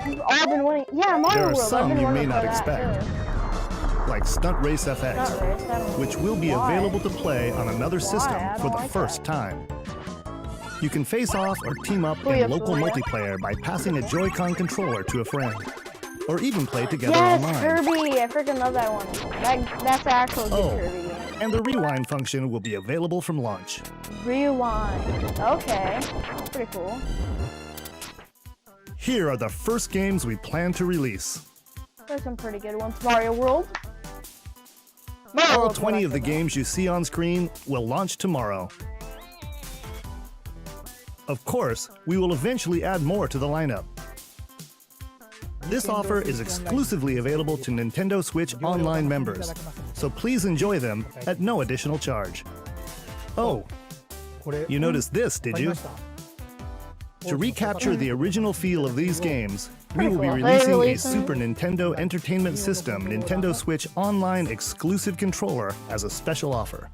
You've all been wanting. Yeah, Mario There are World. I've some been you may wanting not for that, expect, too. like Stunt Race FX, Stunt Race, that one. which will be Why? available to play on another system I for don't the like first time. You can face off or team up Booyah, in local booyah. multiplayer by passing a Joy-Con controller to a friend, or even play together Yes, online. Kirby. I freaking love that one. That's the actual good Oh, Kirby game. and the rewind function will be available from launch. Rewind. Okay. Pretty cool. Here are the first games we plan to release. There's some pretty good ones. Mario World. All World's 20 what of I the think games you see on screen will launch tomorrow. Of course, we will eventually add more to the lineup. This offer is exclusively available to Nintendo Switch Online members, so please enjoy them at no additional charge. Oh, you noticed this, did you? To recapture the original feel of these games, we will be Pretty cool. releasing a Releasing- Super Nintendo Entertainment System Nintendo Switch Online exclusive controller as a special offer.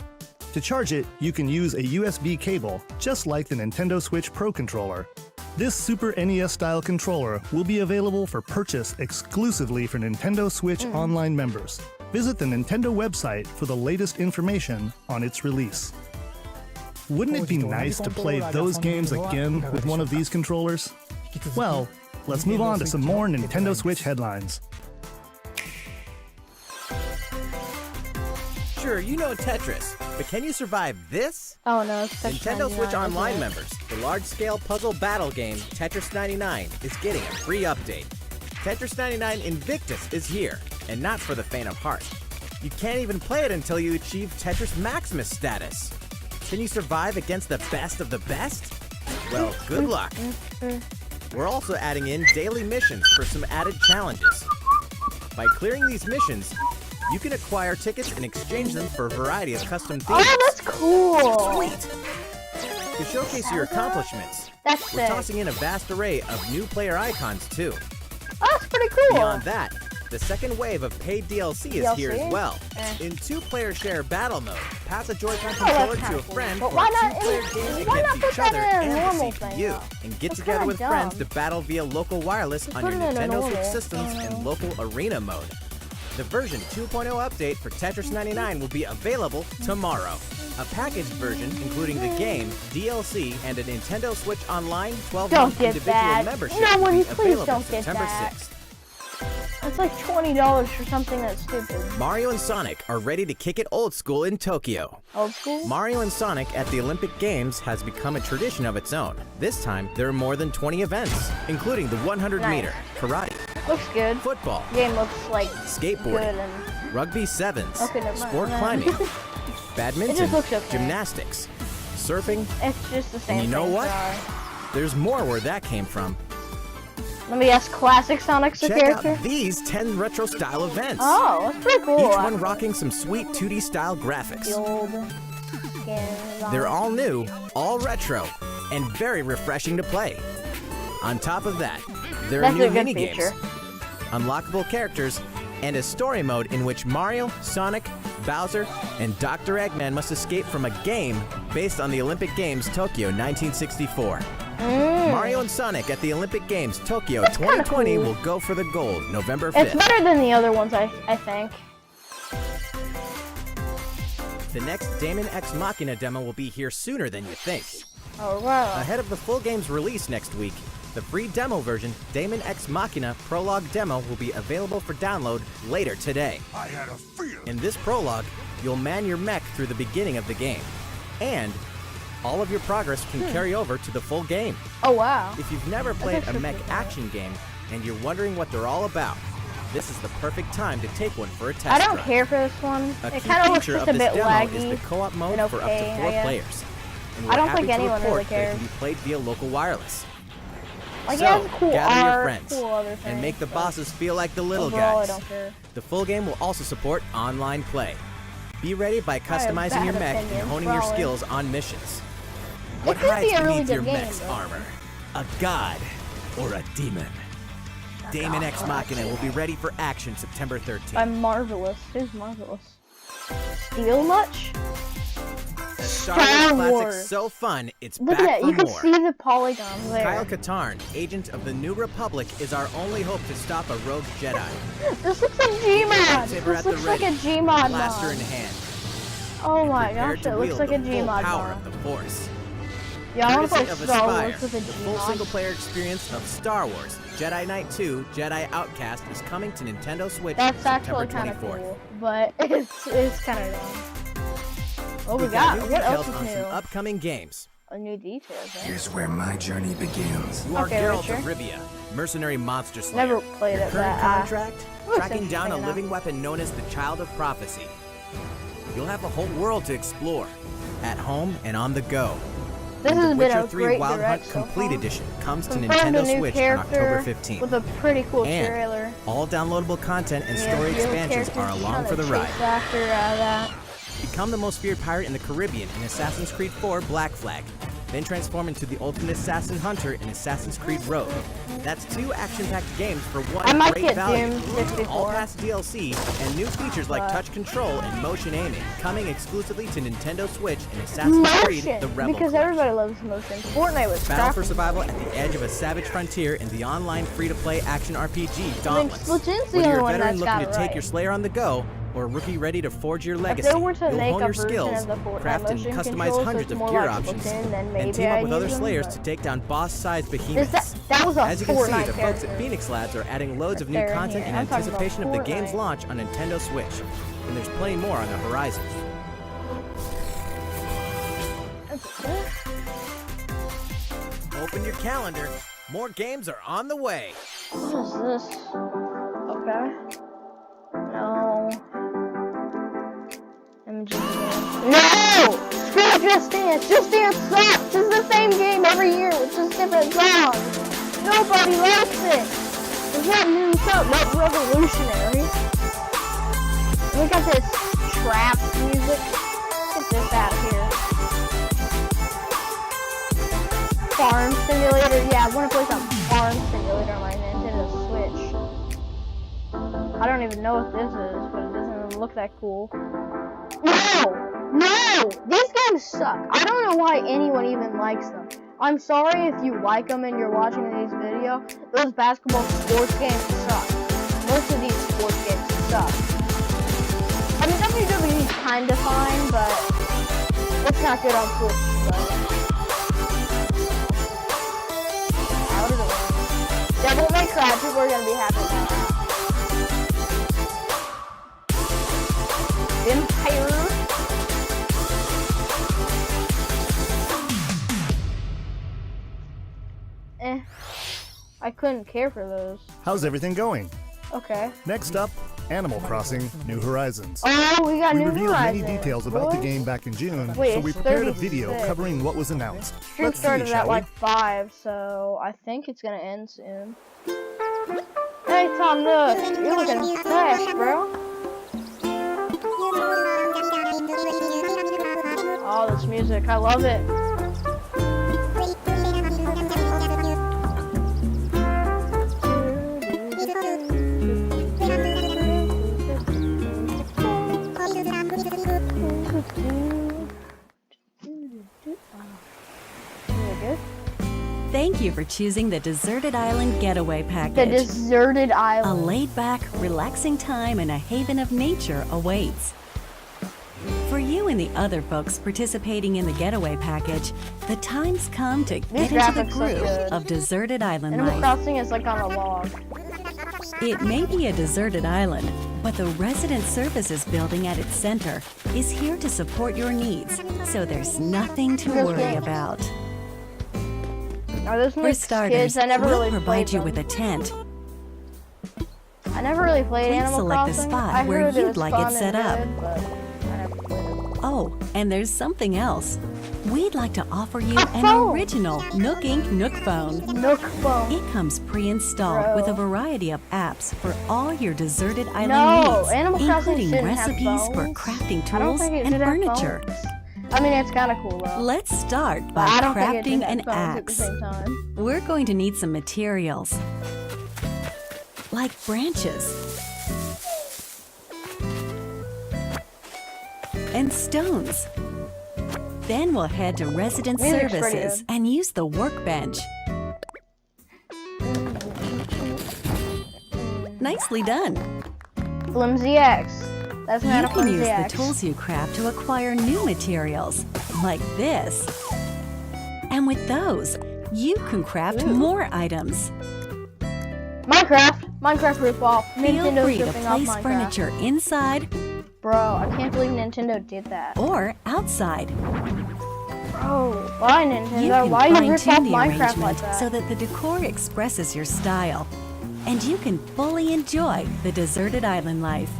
To charge it, you can use a USB cable, just like the Nintendo Switch Pro controller. This Super NES-style controller will be available for purchase exclusively for Nintendo Switch Online members. Visit the Nintendo website for the latest information on its release. Wouldn't it be nice to play those games again with one of these controllers? Well, let's move on to some more Nintendo Switch headlines. Sure, you know Tetris, but can you survive this? Oh no, it's Tetris Nintendo Switch 99, Online isn't it? members, the large-scale puzzle battle game Tetris 99 is getting a free update. Tetris 99 Invictus is here, and not for the faint of heart. You can't even play it until you achieve Tetris Maximus status. Can you survive against the best of the best? Well, good luck. We're also adding in daily missions for some added challenges. By clearing these missions, you can acquire tickets and exchange them for a variety of custom themes. Oh, that's cool. Sweet! To showcase your accomplishments, That's we're sick. tossing in a vast array of new player icons too. Oh, that's pretty cool. Beyond that, the second wave of paid DLC is here as DLC? well. Eh. In two-player share battle mode, pass a Joy-Con Oh, controller that's to a kinda cool. friend But for why a not two-player in- game why not against put each that other in a and the normal CPU, thing, though? and get That's together kinda with dumb. friends to battle via local wireless on put your it in a Nintendo Switch normal, systems and local arena mode. The version 2.0 update for Tetris 99 will be available tomorrow. A packaged version including the game, DLC, and a Nintendo Switch Online 12-month Don't get individual that. membership No will one, be please available don't get September that. 6th. It's like $20 for something that's stupid. Mario and Sonic are ready to kick it old school in Tokyo. Old school? Mario and Sonic at the Olympic Games has become a tradition of its own. This time, there are more than 20 events, including the 100-meter, karate, Looks good. football, Game looks like skateboarding, good and rugby sevens, Okay, never mind. sport No. climbing, It badminton, just looks okay. gymnastics, surfing. it's just the same And you know thing, what? sorry. There's more where that came from. Let me guess, classic Sonic's the Check character? out these 10 retro style events. Oh, that's pretty cool. Each one rocking some sweet 2D style graphics. The old games. They're all new, all retro, and very refreshing to play. On top of that, there are That's new a good minigames, feature. unlockable characters, and a story mode in which Mario, Sonic, Bowser, and Dr. Eggman must escape from a game based on the Olympic Games Tokyo 1964. Mario and Sonic at the Olympic Games Tokyo That's kinda 2020 cool. will go for the gold November 5th. It's better than the other ones, I think. The next Daemon X Machina demo will be here sooner than you think. Oh, wow. Ahead of the full game's release next week, the free demo version, Daemon X Machina Prologue Demo, will be available for download later today. I had a feeling. In this prologue, you'll man your mech through the beginning of the game, and all of your progress can carry over to the full game. Oh, wow. If you've never played a actually mech pretty cool. action game and you're wondering what they're all about, this is the perfect time to take one for a test I don't run. care for this one. A It key kind of looks feature just of a this bit demo laggy. is the co-op mode and for up okay, to I 4 guess. players. And I we're don't happy think to anyone report really that it cares. can be played via local wireless. Like, So, it has cool gather your art, friends cool other and things, make the but bosses feel like the little overall, guys. I don't care. The full game will also support online play. Be ready by have customizing your bad mech and opinions, honing your probably. skills on missions. What could be hides a really beneath your good game, mech's though. armor? A god or a demon? Daemon X Machina will be ready for action September 13th. I'm Marvelous. Who's Marvelous? Steal much? Star Wars Star classic Wars. so fun, it's Look back at that. for You can more. see the polygons there. Kyle Katarn, agent of the New Republic, is our only hope to stop a rogue Jedi. This looks like Gmod. Lightsaber This at the looks like a ready, Gmod blaster mod. in hand. Oh my Prepared gosh, to it looks wield like a the full Gmod power mod. of the Force. Yeah, I want to play Courtesy of Star Aspire, Wars with a the full Gmod. single-player experience of Star Wars Jedi Knight 2 Jedi Outcast is coming to Nintendo Switch That's September actually kind of 24th. cool, but it's kind of dumb. Oh, we We've got new what else details is on new? some upcoming games. New details. Eh? Here's where my journey begins. You are Okay, Geralt Witcher. of Rivia, mercenary monster slayer. Never played Your it, current but contract? looks Tracking down a interesting living enough. weapon known as the Child of Prophecy. You'll have a whole world to explore, at home and on the go. This And has The been Witcher a 3 great Wild direct Hunt so Complete far. Edition comes to Confirmed a Nintendo new Switch on character October 15th. with a pretty cool And trailer. all downloadable content and Yeah, story new expansions are characters along kinda for the chase ride. After that. Become the most feared pirate in the Caribbean in Assassin's Creed 4 Black Flag. Then transform into the ultimate assassin hunter in Assassin's Creed Rogue. That's 2 action-packed games for one I might great get value. Doom 64. All past DLC and new features like touch control and motion aiming coming exclusively to Nintendo Switch and Assassin's Creed The Rebel Because Collection. everybody loves motion. Fortnite was Battle crap. for survival at the edge of a savage frontier in the online free-to-play action RPG Dauntless. Splatoon's the Whether only you're a one veteran that's looking got to it take right. your Slayer on the go, or a rookie ready to forge your legacy, If they were to you'll make hone a your version skills, of the Fortnite craft and motion customize controls hundreds that's of more gear like options, Splatoon, then maybe and team up I'd with use other them, Slayers but- to take down boss-sized behemoths. That was a As you can see, Fortnite the folks character. at Phoenix Labs are adding loads of Right new there in content here. in I'm talking about anticipation of the game's Fortnite. launch on Nintendo Switch. And there's plenty more on the horizon. Open your calendar. More games are on the way. What is this? Okay. No. No! Screw Just Dance! Just Dance sucks! It's the same game every year with just different songs. Nobody likes it! It's not new, it's not revolutionary. We got this trap music. Get this out of here. Farm Simulator. Yeah, I want to play some Farm Simulator on my Nintendo Switch. I don't even know what this is, but it doesn't even look that cool. No! No! These games suck. I don't know why anyone even likes them. I'm sorry if you like them and you're watching these videos. Those basketball sports games suck. Most of these sports games suck. I mean, WWE is kind of fine, but it's not good on Switch. Out of the way. Devil May Cry, people are gonna be happy now. Empire. I couldn't care for those. How's everything going? Okay. Next up, Animal Crossing New Horizons. Oh, we got We New revealed Horizons. many details about the game back in June, Wait, so we it's prepared a video 36. covering what was announced. Stream Let's see, started shall at we? like 5, so I think it's gonna end soon. Hey Tom Nook, you're looking fresh, bro. Oh, this music, I love it. Thank you for choosing the Deserted Island Getaway The Package. Deserted A Island. laid-back, relaxing time and a haven of nature awaits. For you and the other folks participating in the Getaway Package, the time's come to get into the graphics look groove good. of deserted island Animal life. Crossing is like on a log. It may be a deserted island, but the resident services building at its center is here to support your needs, so there's nothing to Those worry games. about. Are those For like starters, kids? I never we'll really provide played you them. with a tent. I never really played Please Animal select the Crossing. spot I where heard it you'd was like it fun set and up. good, but I never played it. Oh, and there's something else. We'd like to offer you A an phone. original Nook Inc. Nook phone. Nook phone. It comes pre-installed Bro. with a variety of apps for all your deserted island No, needs, Animal Crossing including shouldn't have recipes for phones. crafting I don't tools think it and should have furniture. phones. I mean, it's kind of cool though. Let's start But by I don't think it crafting should have an phones at the axe. same time. We're going to need some materials, like branches and stones Then we'll head to Resident Services and use the workbench. Nicely done. Flimsy X. That's not You a can Flimsy use the X. tools you craft to acquire new materials, like this. And with those, you can craft more items. Minecraft rip-off. Feel free to ripping off place Minecraft. furniture inside Bro, I can't believe Nintendo did that. or outside. Bro, why You Nintendo? can Why you rip off fine-tune the Minecraft arrangement like that? so that the decor expresses your style, and you can fully enjoy the deserted island life.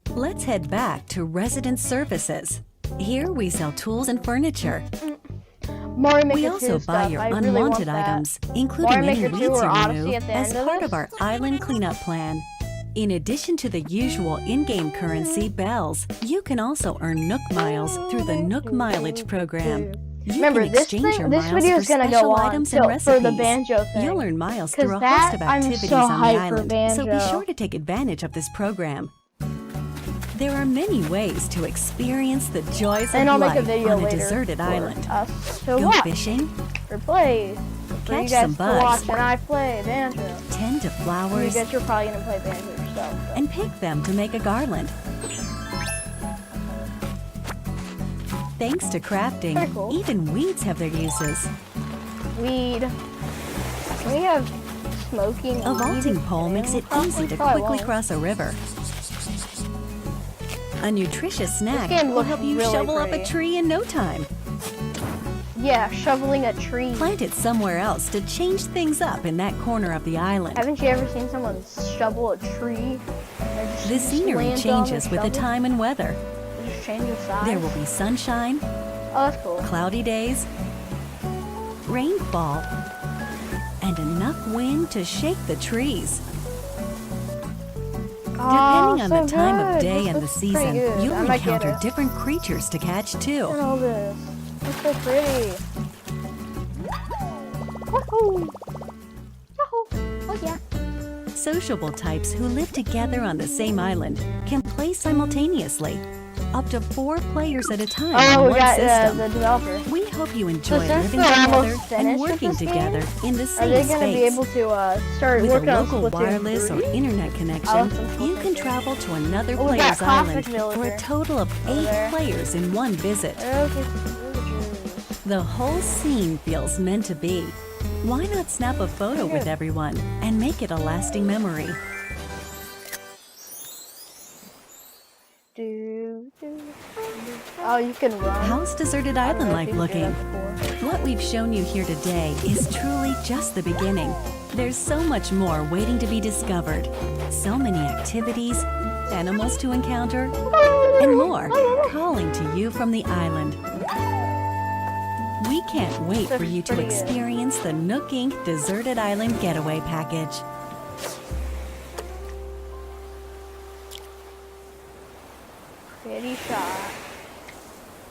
Let's head back to Resident Services. Here we sell tools and furniture. Mario Maker We 2 also buy stuff. your I really unwanted want that. items, including Mario any Maker 2 weeds or you Odyssey remove, at the as end of part this? of our island cleanup plan. In addition to the usual in-game currency, bells, you can also earn Nook Miles through the Nook Mileage program. You Remember, can this exchange your miles video for is gonna special go on items and for recipes. the banjo thing. You'll earn miles 'Cause through a that, host of I'm activities so on the hyped for island, so be banjo. sure to take advantage of this program. There are many ways to experience the joys of And I'll make a life video on a later deserted for island. us to Go watch fishing, or play. For catch you guys some to bugs, watch and I play banjo. tend to You flowers, guys are probably gonna play banjo yourself. and pick them to make a garland. Thanks to crafting, Very cool. even weeds have their uses. Weed. We have smoking. A vaulting pole makes it easy to quickly cross a river. A nutritious snack game will looks help you really shovel up a pretty. tree in no time. Yeah, shoveling a tree. Plant it somewhere else to change things up in that corner of the island. Haven't you ever seen someone shovel a tree? The scenery changes with the time and weather. It just changes size. There will be sunshine, Oh, that's cool. cloudy days, rainfall, and enough wind to shake the trees. Depending on the time of day and the season, you'll encounter different creatures to catch Look too. at all this. It's so pretty. Woohoo! Yahoo! Oh yeah. Sociable types who live together on the same island can play simultaneously, up to 4 players at a time Oh, on we one got system. the developer. We hope you enjoy So since living we're together almost finished and with working this game, together in the Are same they gonna be space. able to start With working a on local Splatoon wireless 3? or internet connection, you can travel to another Oh, we got player's Cosmic island for Villager a total of 8 there. players in one visit. Okay. The whole scene feels meant to be. Why not snap a photo with everyone and make it a lasting memory? Oh, you can run. How's Deserted Island life looking? What we've shown you here today is truly just the beginning. There's so much more waiting to be discovered. So many activities, animals to encounter, and more calling to you from the island. We can't wait for you to experience the Nook Inc. Deserted Island Getaway Package. Pretty shot.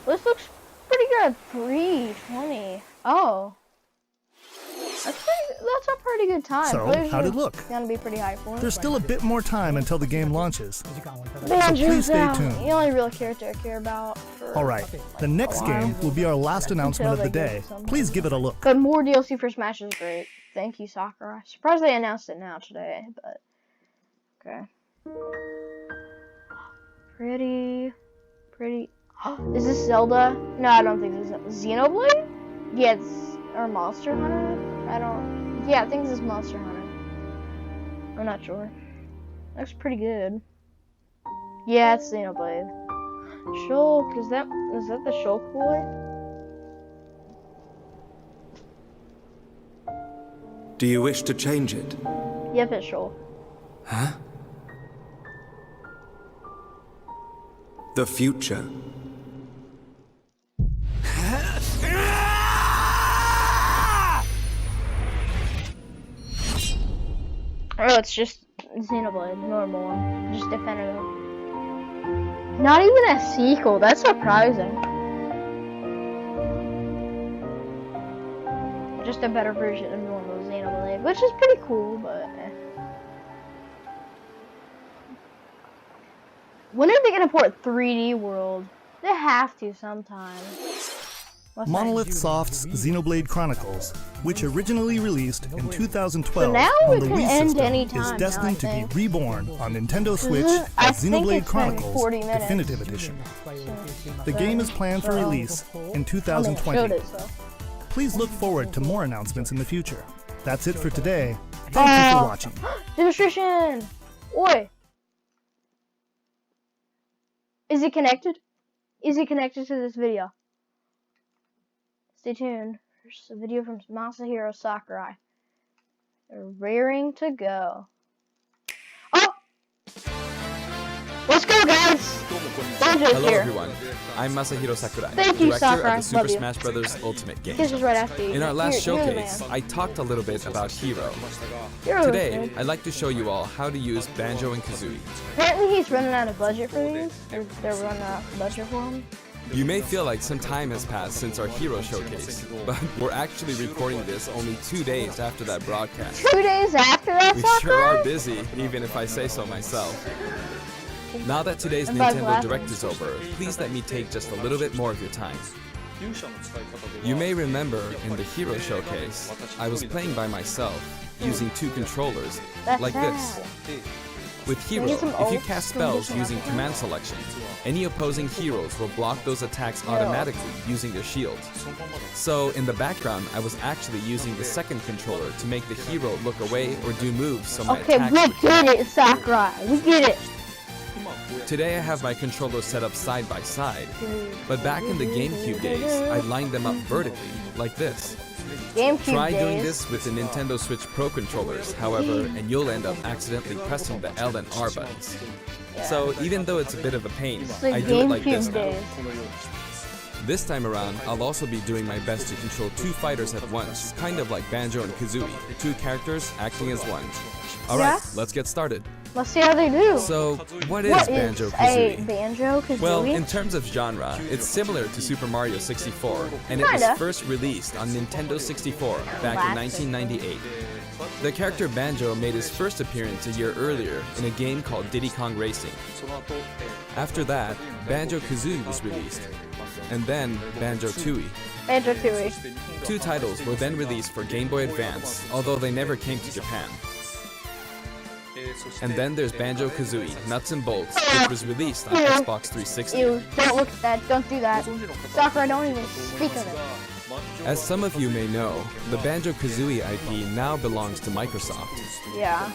This looks pretty good. 320. Oh. That's a pretty good time. So, how'd it look? It's gonna be pretty high for it. There's still a bit more time until the game launches. So Banjo's please stay out. tuned. The only real character I care about. For Alright, the next game will be our last announcement of the day. Please give it a look. But more DLC for Smash is great. Thank you, Sakurai. Surprised they announced it now today, but okay. Pretty. Is this Zelda? No, I don't think this is Xenoblade. Yeah, it's or Monster Hunter. Yeah, I think this is Monster Hunter. I'm not sure. Looks pretty good. Yeah, it's Xenoblade. Shulk, is that the Shulk boy? Do you wish to change it? Yep, it's Shulk. Huh? The future. Oh, it's just Xenoblade, normal one. Just definitive. Not even a sequel, that's surprising. Just a better version of normal Xenoblade, which is pretty cool, but when are they gonna port 3D World They have to sometimes. Monolith Soft's Xenoblade Chronicles, which originally released in 2012 so now on it the can Wii end system, anytime, is destined to be reborn on Nintendo Switch I as think Xenoblade it's been 40 Chronicles minutes. Definitive Edition. The game is planned for release in 2020. Please look forward to more announcements in the future. That's it for today. Thank you for watching. Demonstration! Oi! Is it connected? Is it connected to this video? Stay tuned. Here's a video from Masahiro Sakurai. They're raring to go. Oh! Let's go, guys! Hello everyone, I'm Masahiro Sakurai, Thank you, director Sakurai. of the Super Love you. Smash Bros. Ultimate game. This is right after you. In our last You're the showcase, man. I talked a little bit about Hero. Hero's Today, good. I'd like to show you all how to use Banjo and Kazooie. Apparently he's running out of budget for these. They're running out of budget for him. You may feel like some time has passed since our Hero showcase, but we're actually recording this only 2 days after that broadcast. 2 days after that, We Sakurai? sure are busy, even if I say so myself. Now that today's Everybody's Nintendo laughing. Direct is over, please let me take just a little bit more of your time. You may remember in the Hero showcase, I was playing by myself, using 2 controllers, That's like this. sad. With Hero, Use some if you old cast spells condition using on command selection, any opposing heroes will block those attacks automatically using their shields. So in the background, I was actually using the second controller to make the hero look away or do moves so my Okay, attacks we would get it, Sakurai. We get it. Today I have my controllers set up side by side, but back in the GameCube days, I lined them up vertically, like this. GameCube Try doing days. this with the Nintendo Switch Pro controllers, however, and you'll end up accidentally pressing the L and R buttons. So even though it's a bit of a pain, It's like I do it like this GameCube now. days. This time around, I'll also be doing my best to control 2 fighters at once, kind of like Banjo and Kazooie, 2 characters acting as one. Alright, let's get started. Let's see how they do. So, what is What Banjo is Kazooie? a Banjo Kazooie? Well, in terms of genre, it's similar to Super Mario 64, and it was Kinda. first released on Nintendo 64 back in 1998. The character Banjo made his first appearance a year earlier in a game called Diddy Kong Racing. After that, Banjo-Kazooie was released, and then Banjo-Tooie. Banjo-Tooie. 2 titles were then released for Game Boy Advance, although they never came to Japan. And then there's Banjo-Kazooie Nuts and Bolts, which was released on Xbox 360. Ew, don't look at that. Don't do that. Sakura, don't even speak of it. As some of you may know, the Banjo-Kazooie IP now belongs to Microsoft. Yeah.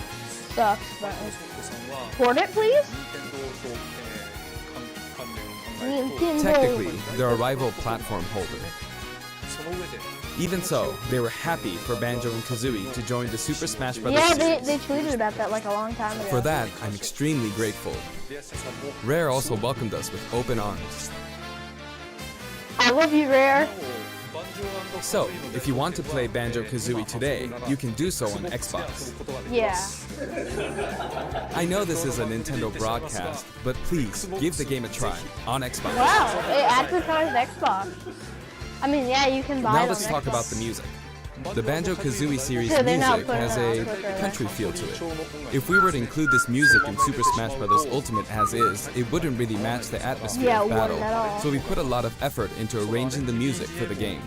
Sucks, but... Port it, please? Technically, they're a rival platform holder. Even so, they were happy for Banjo and Kazooie to join the Super Smash Bros. Yeah, series. they tweeted about that like a long time ago. For that, I'm extremely grateful. Rare also welcomed us with open arms. I love you, Rare. So, if you want to play Banjo-Kazooie today, you can do so on Xbox. Yeah. I know this is a Nintendo broadcast, but please, give the game a try on Xbox. Wow, it advertised Xbox. I mean, yeah, you can buy Now it let's on talk Xbox. about the music. The Banjo-Kazooie series So they're not music putting has it on a Twitter, though. country feel to it. If we were to include this music in Super Smash Bros. Ultimate as is, it wouldn't really match the atmosphere Yeah, of it wouldn't battle, at all. so we put a lot of effort into arranging the music for the game.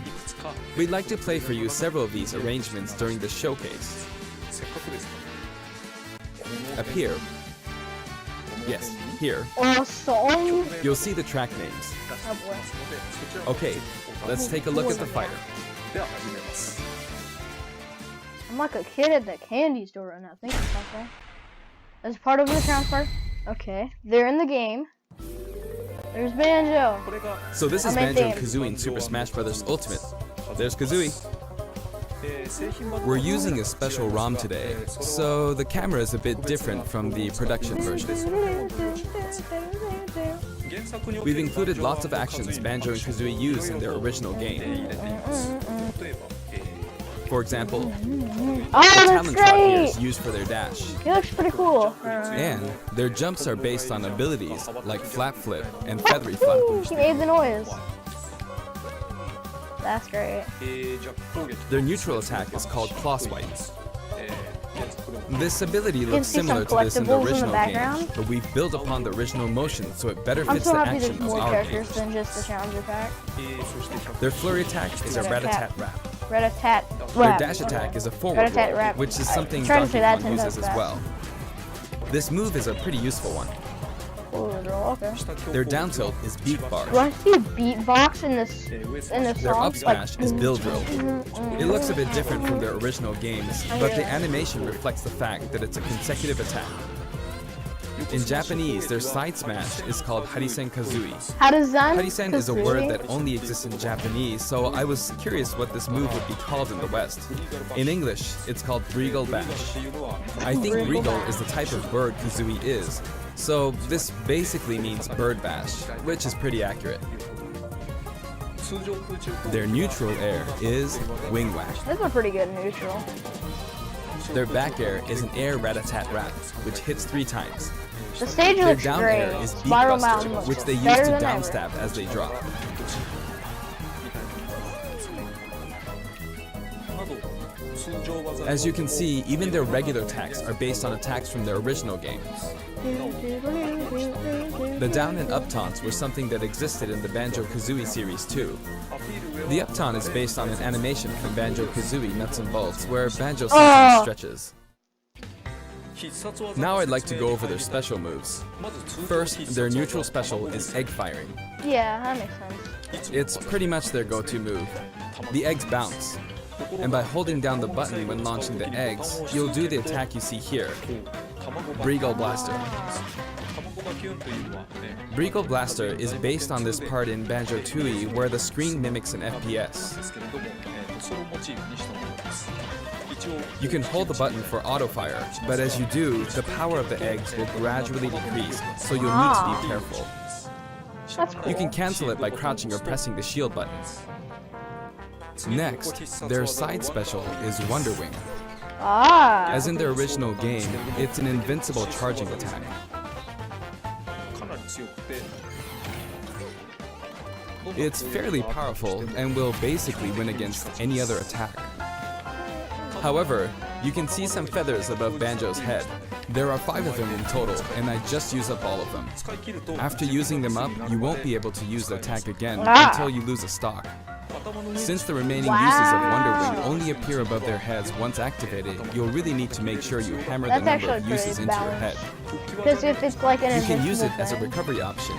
We'd like to play for you several of these arrangements during the showcase. Up here. Yes, here. Oh, song? You'll see the track names. Oh, boy. Okay, let's take a look at the fighter. I'm like a kid at the candy store right now, thinking about that. As part of the transfer. Okay, they're in the game. There's Banjo. So this is I'm in Banjo-Kazooie in Super Smash Bros. Ultimate. There's Kazooie. We're using a special ROM today, so the camera is a bit different from the production version. We've included lots of actions Banjo and Kazooie use in their original game. For example, the talent shot here is used for their dash. It looks pretty cool. And their jumps are based on abilities like Flap Flip and Feathery Flap. He made the noise. That's great. Their neutral attack is called Claw Swipe. This ability looks similar to this in the original game, but we've built upon the original motion so it better fits the action of our characters games. than just the challenge attack. Their flurry attack is a rat-a-tat-rap. Rat-a-tat Their rap. dash attack is a forward roll, which is something Try to Donkey say that Kong 10 uses times as well. This move is a pretty useful one. Forward roll, okay. Their down tilt is beat bar. Do I see a beatbox in this Their song? up smash is bill drill. It looks a bit different from their original games, but the animation reflects the fact that it's a consecutive attack. In Japanese, their side smash is called Harisen Kazui. Harisen is a word that only exists in Japanese, so I was curious what this move would be called in the West. In English, it's called Breagle Bash. I think Breagle is the type of bird Kazui is, so this basically means bird bash, which is pretty accurate. Their neutral air is Wing Whack. That's a pretty good neutral. Their back air is an air rat-a-tat-rat, which hits 3 times. The stage Their looks down great. air is Beat Spiral Buster, Mountain looks which they use better to than down ever. stab as they drop. As you can see, even their regular attacks are based on attacks from their original game. The down and up taunts were something that existed in the Banjo-Kazooie series too. The up taunt is based on an animation from Banjo-Kazooie Nuts and Bolts where Banjo sometimes stretches. Now I'd like to go over their special moves. First, their neutral special is egg firing. Yeah, that makes sense. It's pretty much their go-to move. The eggs bounce, and by holding down the button when launching the eggs, you'll do the attack you see here, Breagle Blaster. Breagle Blaster is based on this part in Banjo-Tooie where the screen mimics an FPS. You can hold the button for auto-fire, but as you do, the power of the eggs will gradually decrease, so you'll need to be careful. That's cool. You can cancel it by crouching or pressing the shield button. Next, their side special is Wonder Wing. As in their original game, it's an invincible charging attack. It's fairly powerful and will basically win against any other attack. However, you can see some feathers above Banjo's head. There are 5 of them in total, and I just used up all of them. After using them up, you won't be able to use the attack again until you lose a stock. Since the remaining uses of Wonder Wing only appear above their heads once activated, you'll really need to make sure you hammer the number of uses into your head. Because if it's like an You can use it invincible as a thing. recovery option.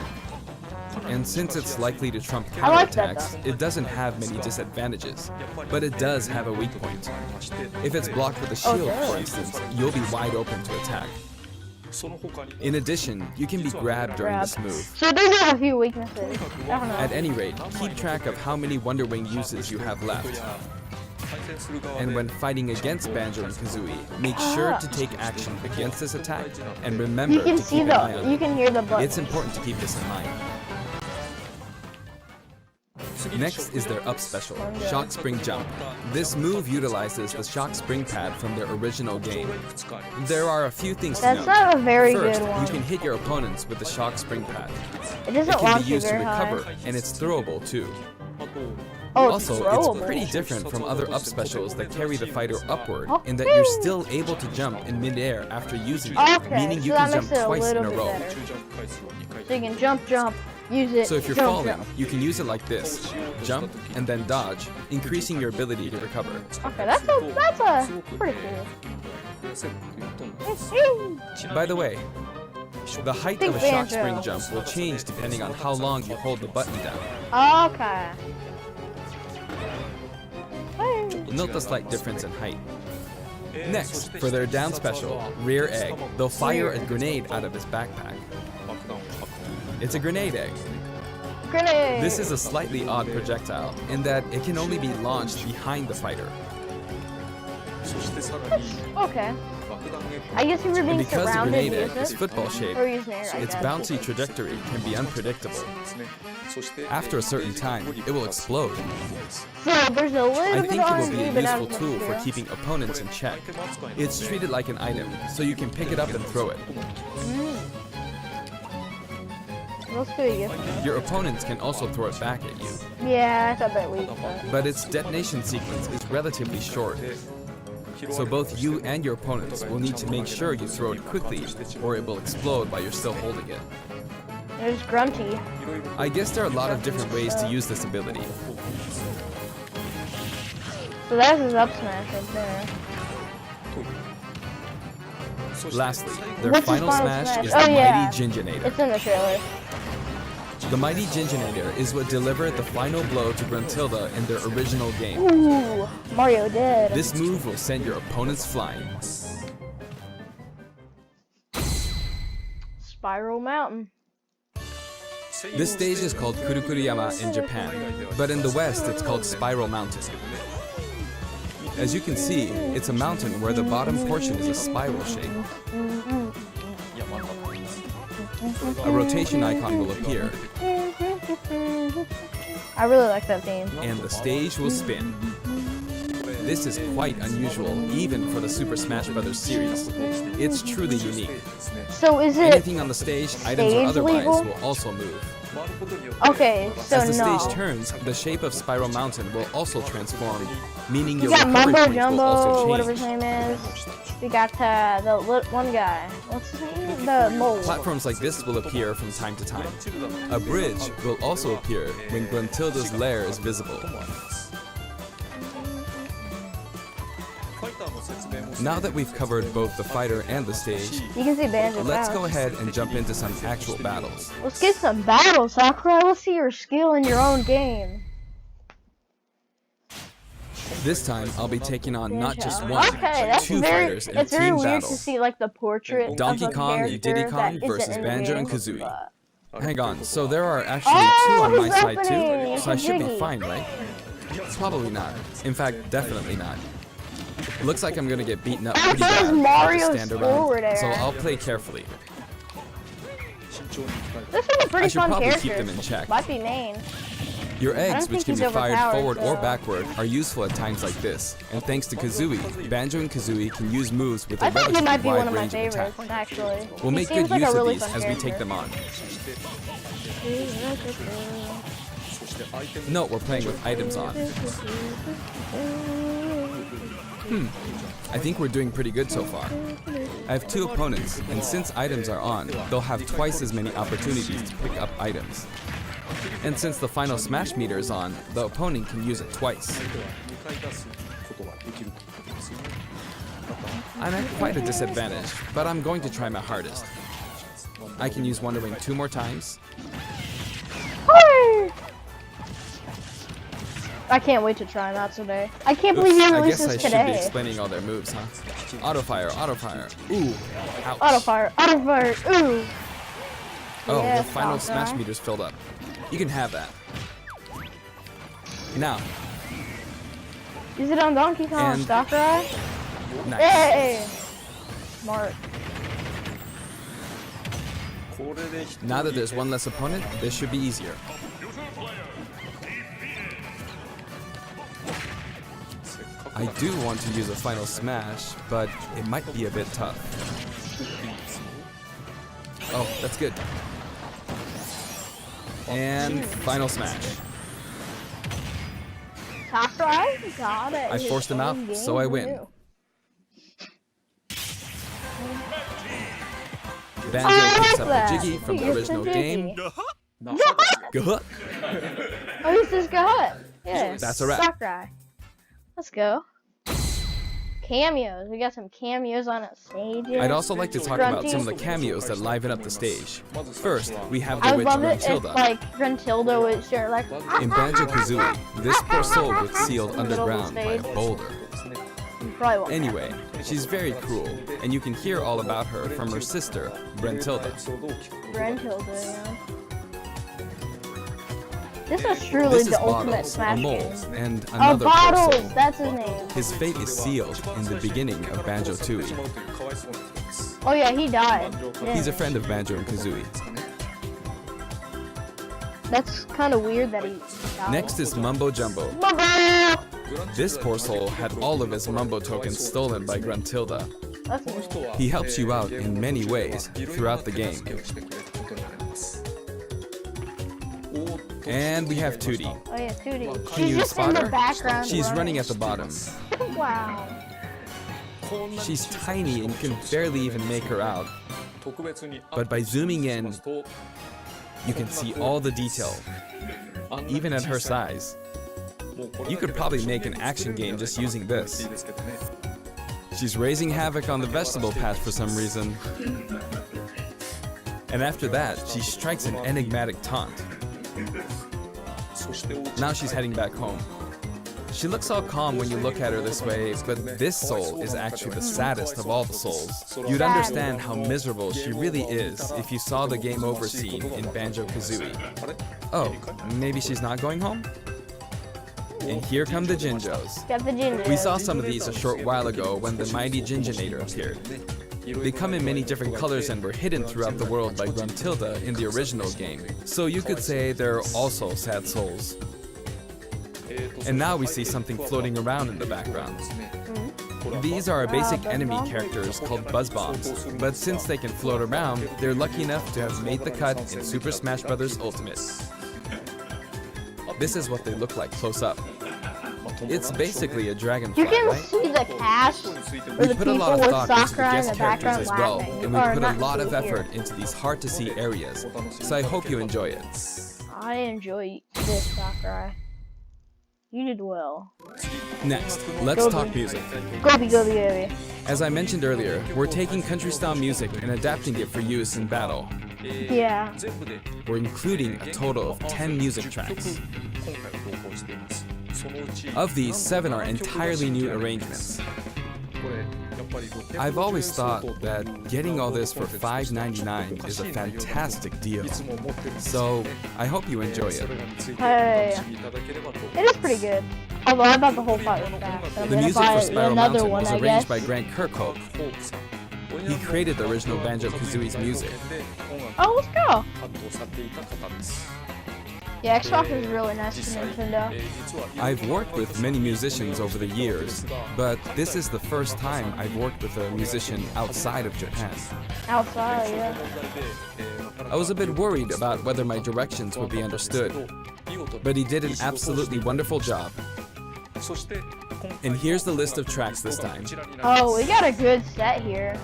And since it's likely to trump I like that, counterattacks, it doesn't have many disadvantages. But it does have a weak point. If it's blocked with a shield, for instance, you'll be wide open to attack. In addition, you can be grabbed during this move. So there's a few weaknesses. I don't know. At any rate, keep track of how many Wonder Wing uses you have left. And when fighting against Banjo and Kazooie, make sure to take action against this attack and remember You can to see keep an eye on you it. can hear the button. It's important to keep this in mind. Next is their up special, Shock Spring Jump. This move utilizes the Shock Spring pad from their original game. There are a few things to That's note. not a very First, good one. you can hit your opponents with the Shock Spring pad. It doesn't can launch be you used to very high. recover, and it's throwable too. Oh, it's Also, throwable. it's pretty different from other up specials that carry the fighter upward in that Okay. you're still able to jump in midair after using it, Okay, meaning you so can that jump makes it a twice in a little bit row. better. So you can jump, use it. So if you're jump, falling, jump. you can use it like this, jump and then dodge, increasing your ability to recover. Okay, that's a pretty cool. By the way, the height of a Shock Spring jump will change depending on how long you hold the button down. Okay. Note the slight difference in height. Next, for their down special, Rear Egg, they'll fire a grenade out of his backpack. It's a grenade egg. Grenade! This is a slightly odd projectile in that it can only be launched behind the fighter. Okay. I guess if you're And being because the surrounded, grenade use egg is it. football shaped, Or use an air, I its guess. bouncy trajectory can be unpredictable. After a certain time, it will explode. So there's a little I bit think of it will be a R&D, but not useful as tool much for to do. keeping opponents in check. It's treated like an item, so you can pick it up and throw it. Let's do it again. Your opponents can also throw it back at you, Yeah, I thought that weak, but... but its detonation sequence is relatively short. So both you and your opponents will need to make sure you throw it quickly, or it will explode while you're still holding it. There's Grunty. I guess there are a lot of different ways to use this ability. So that's his up smash right there. Lastly, their What's his final smash is oh, the yeah. Mighty Jinjinator. It's in the trailer. The Mighty Jinjinator is what delivered the final blow to Gruntilda in their original game. Ooh, Mario did. This move will send your opponents flying. Spiral Mountain. This stage is called Kurukuruyama in Japan, but in the West it's called Spiral Mountain. As you can see, it's a mountain where the bottom portion is a spiral shape. A rotation icon will appear, I really like that theme. and the stage will spin. This is quite unusual, even for the Super Smash Bros. Series. It's truly unique. So is it Anything on the stage, items or otherwise, legal? will also move. Okay, so As the no. stage turns, the shape of Spiral Mountain will also transform, meaning We your got recovery Mumbo points will Jumbo, also whatever change. his name is. We got one guy. What's his name? The mole. Platforms like this will appear from time to time. A bridge will also appear when Gruntilda's lair is visible. Now that we've covered both the fighter and the stage, You can see Banjo let's bounce. go ahead and jump into some actual battles. Let's get some battles, Sakurai. Let's see your skill in your own game. This time, I'll be taking on not just one, Okay, but that's two very. fighters in a It's very team weird battle. to see like the portrait Donkey of a Kong and character Diddy that Kong isn't versus in the Banjo and game, Kazooie. but- Hang on, so there are actually Oh, two on my what's side happening? too, so I should be Jiggy. fine, right? Probably not. In fact, definitely not. Looks like I'm gonna get beaten up pretty That says bad if I Mario's just stand forward around, air. so I'll play carefully. This is a I pretty should fun probably character. keep them in check. Might be main. Your eggs, think which can he's be fired overpowered, forward or so- backward, are useful at times like this. And thanks to Kazooie, Banjo and Kazooie can use moves with a I think he relatively might be one wide of my range of attack. favorites, actually. We'll He make seems good like use a really of these fun as we take character. them on. No, we're playing with items on. I think we're doing pretty good so far. I have two opponents, and since items are on, they'll have twice as many opportunities to pick up items. And since the final smash meter is on, the opponent can use it twice. I'm at quite a disadvantage, but I'm going to try my hardest. I can use Wonder Wing 2 more times. I can't wait to try that today. I can't believe Oops, you I released guess I this should be today. explaining all their moves, huh? Auto fire, auto fire. Ooh, ouch. Auto fire, ooh. Oh, Yeah, the final Sakurai. smash meter's filled up. You can have that. Now, Is it on Donkey Kong And- Sakurai? nice. Hey! Smart. Now that there's one less opponent, this should be easier. I do want to use a final smash, but it might be a bit tough. Oh, that's good. And final smash. Sakurai got it. I forced him out, so I win. Banjo picks up the Jiggy from the original game. Guh. Oh, he's just got it. Yeah. That's a wrap. Sakurai. Let's go. Cameos. We got some cameos on a stage. I'd also like to talk about some of the cameos that liven up the stage. First, we have the I witch would love it if Gruntilda. like Gruntilda was sure like In Banjo-Kazooie, this poor soul gets sealed In the middle of the underground by a stage. boulder. probably won't. Anyway, she's very cruel, and you can hear all about her from her sister, Gruntilda. Gruntilda, yeah. This is truly This is the ultimate Bottles, a Smash mole, game. and Oh, another poor Bottles, soul. that's his name. His fate is sealed in the beginning of Banjo-Tooie. Oh yeah, he died. He's a Yeah. friend of Banjo and Kazooie. That's kind of weird that he died. Next is Mumbo Jumbo. Mumbo! This poor soul had all of his Mumbo tokens stolen by Gruntilda. That's weird. He helps you out in many ways throughout the game. And we have Tootie. Oh yeah, Tootie. Can She's you just in spot the her? background. She's running at the bottom. Wow. She's tiny and you can barely even make her out. But by zooming in, you can see all the detail, even at her size. You could probably make an action game just using this. She's raising havoc on the vegetable patch for some reason. And after that, she strikes an enigmatic taunt. Now she's heading back home. She looks all calm when you look at her this way, but this soul is actually the saddest of all the souls. You'd understand how miserable she really is if you saw the game over scene in Banjo-Kazooie. Oh, maybe she's not going home? And here come the Jinjos. Got the Jinjos. We saw some of these a short while ago when the mighty Jinjonator appeared. They come in many different colors and were hidden throughout the world by Gruntilda in the original game, so you could say they're also sad souls. And now we see something floating around in the background. These are our basic enemy characters called Buzz Bombs, but since they can float around, they're lucky enough to have made the cut in Super Smash Bros. Ultimate. This is what they look like close up. It's basically a dragonfly, You can right? see the cast or We the put a people lot of with thought into the Sakura in guest the characters background as well, laughing. and we Or put a not lot of here. effort into these hard-to-see areas, so I hope you enjoy it. I enjoy this, Sakurai. You did well. Next, let's talk music. Gobi. As I mentioned earlier, we're taking country-style music and adapting it for use in battle. Yeah. We're including a total of 10 music tracks. Of these, 7 are entirely new arrangements. I've always thought that getting all this for $5.99 is a fantastic deal. So, I hope you enjoy it. Hey. It is pretty good. Although I bought the whole fight with that. So I'm The gonna music buy for Spiral another Mountain one, was I arranged guess. by Grant Kirkhope. He created the original Banjo-Kazooie's music. Oh, let's go. Yeah, Xbox is really nice to Nintendo. I've worked with many musicians over the years, but this is the first time I've worked with a musician outside of Japan. Outside, yeah. I was a bit worried about whether my directions would be understood, but he did an absolutely wonderful job. And here's the list of tracks this time. Oh, we got a good set here.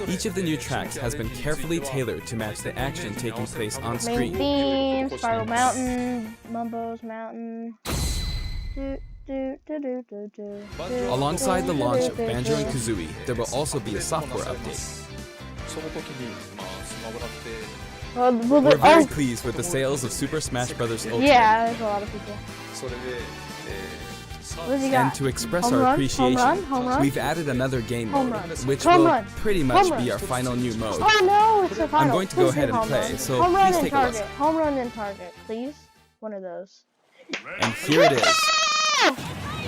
Each of the new tracks has been carefully tailored to match the action taking place on Main screen. theme, Spiral Mountain, Mumbo's Mountain. Alongside the launch of Banjo and Kazooie, there will also be a software update. We're very pleased with the sales of Super Smash Bros. Ultimate. Yeah, there's a lot of people. What does he got? And to express Home our run? appreciation, Home run? we've added another game Home mode, run. which Home will run. pretty Home much run. be our final new mode. Oh no, it's the final. I'm going to Please go do ahead and home play, run. so home run please and take a target. listen. Home run and target, please. One of those. And here it is.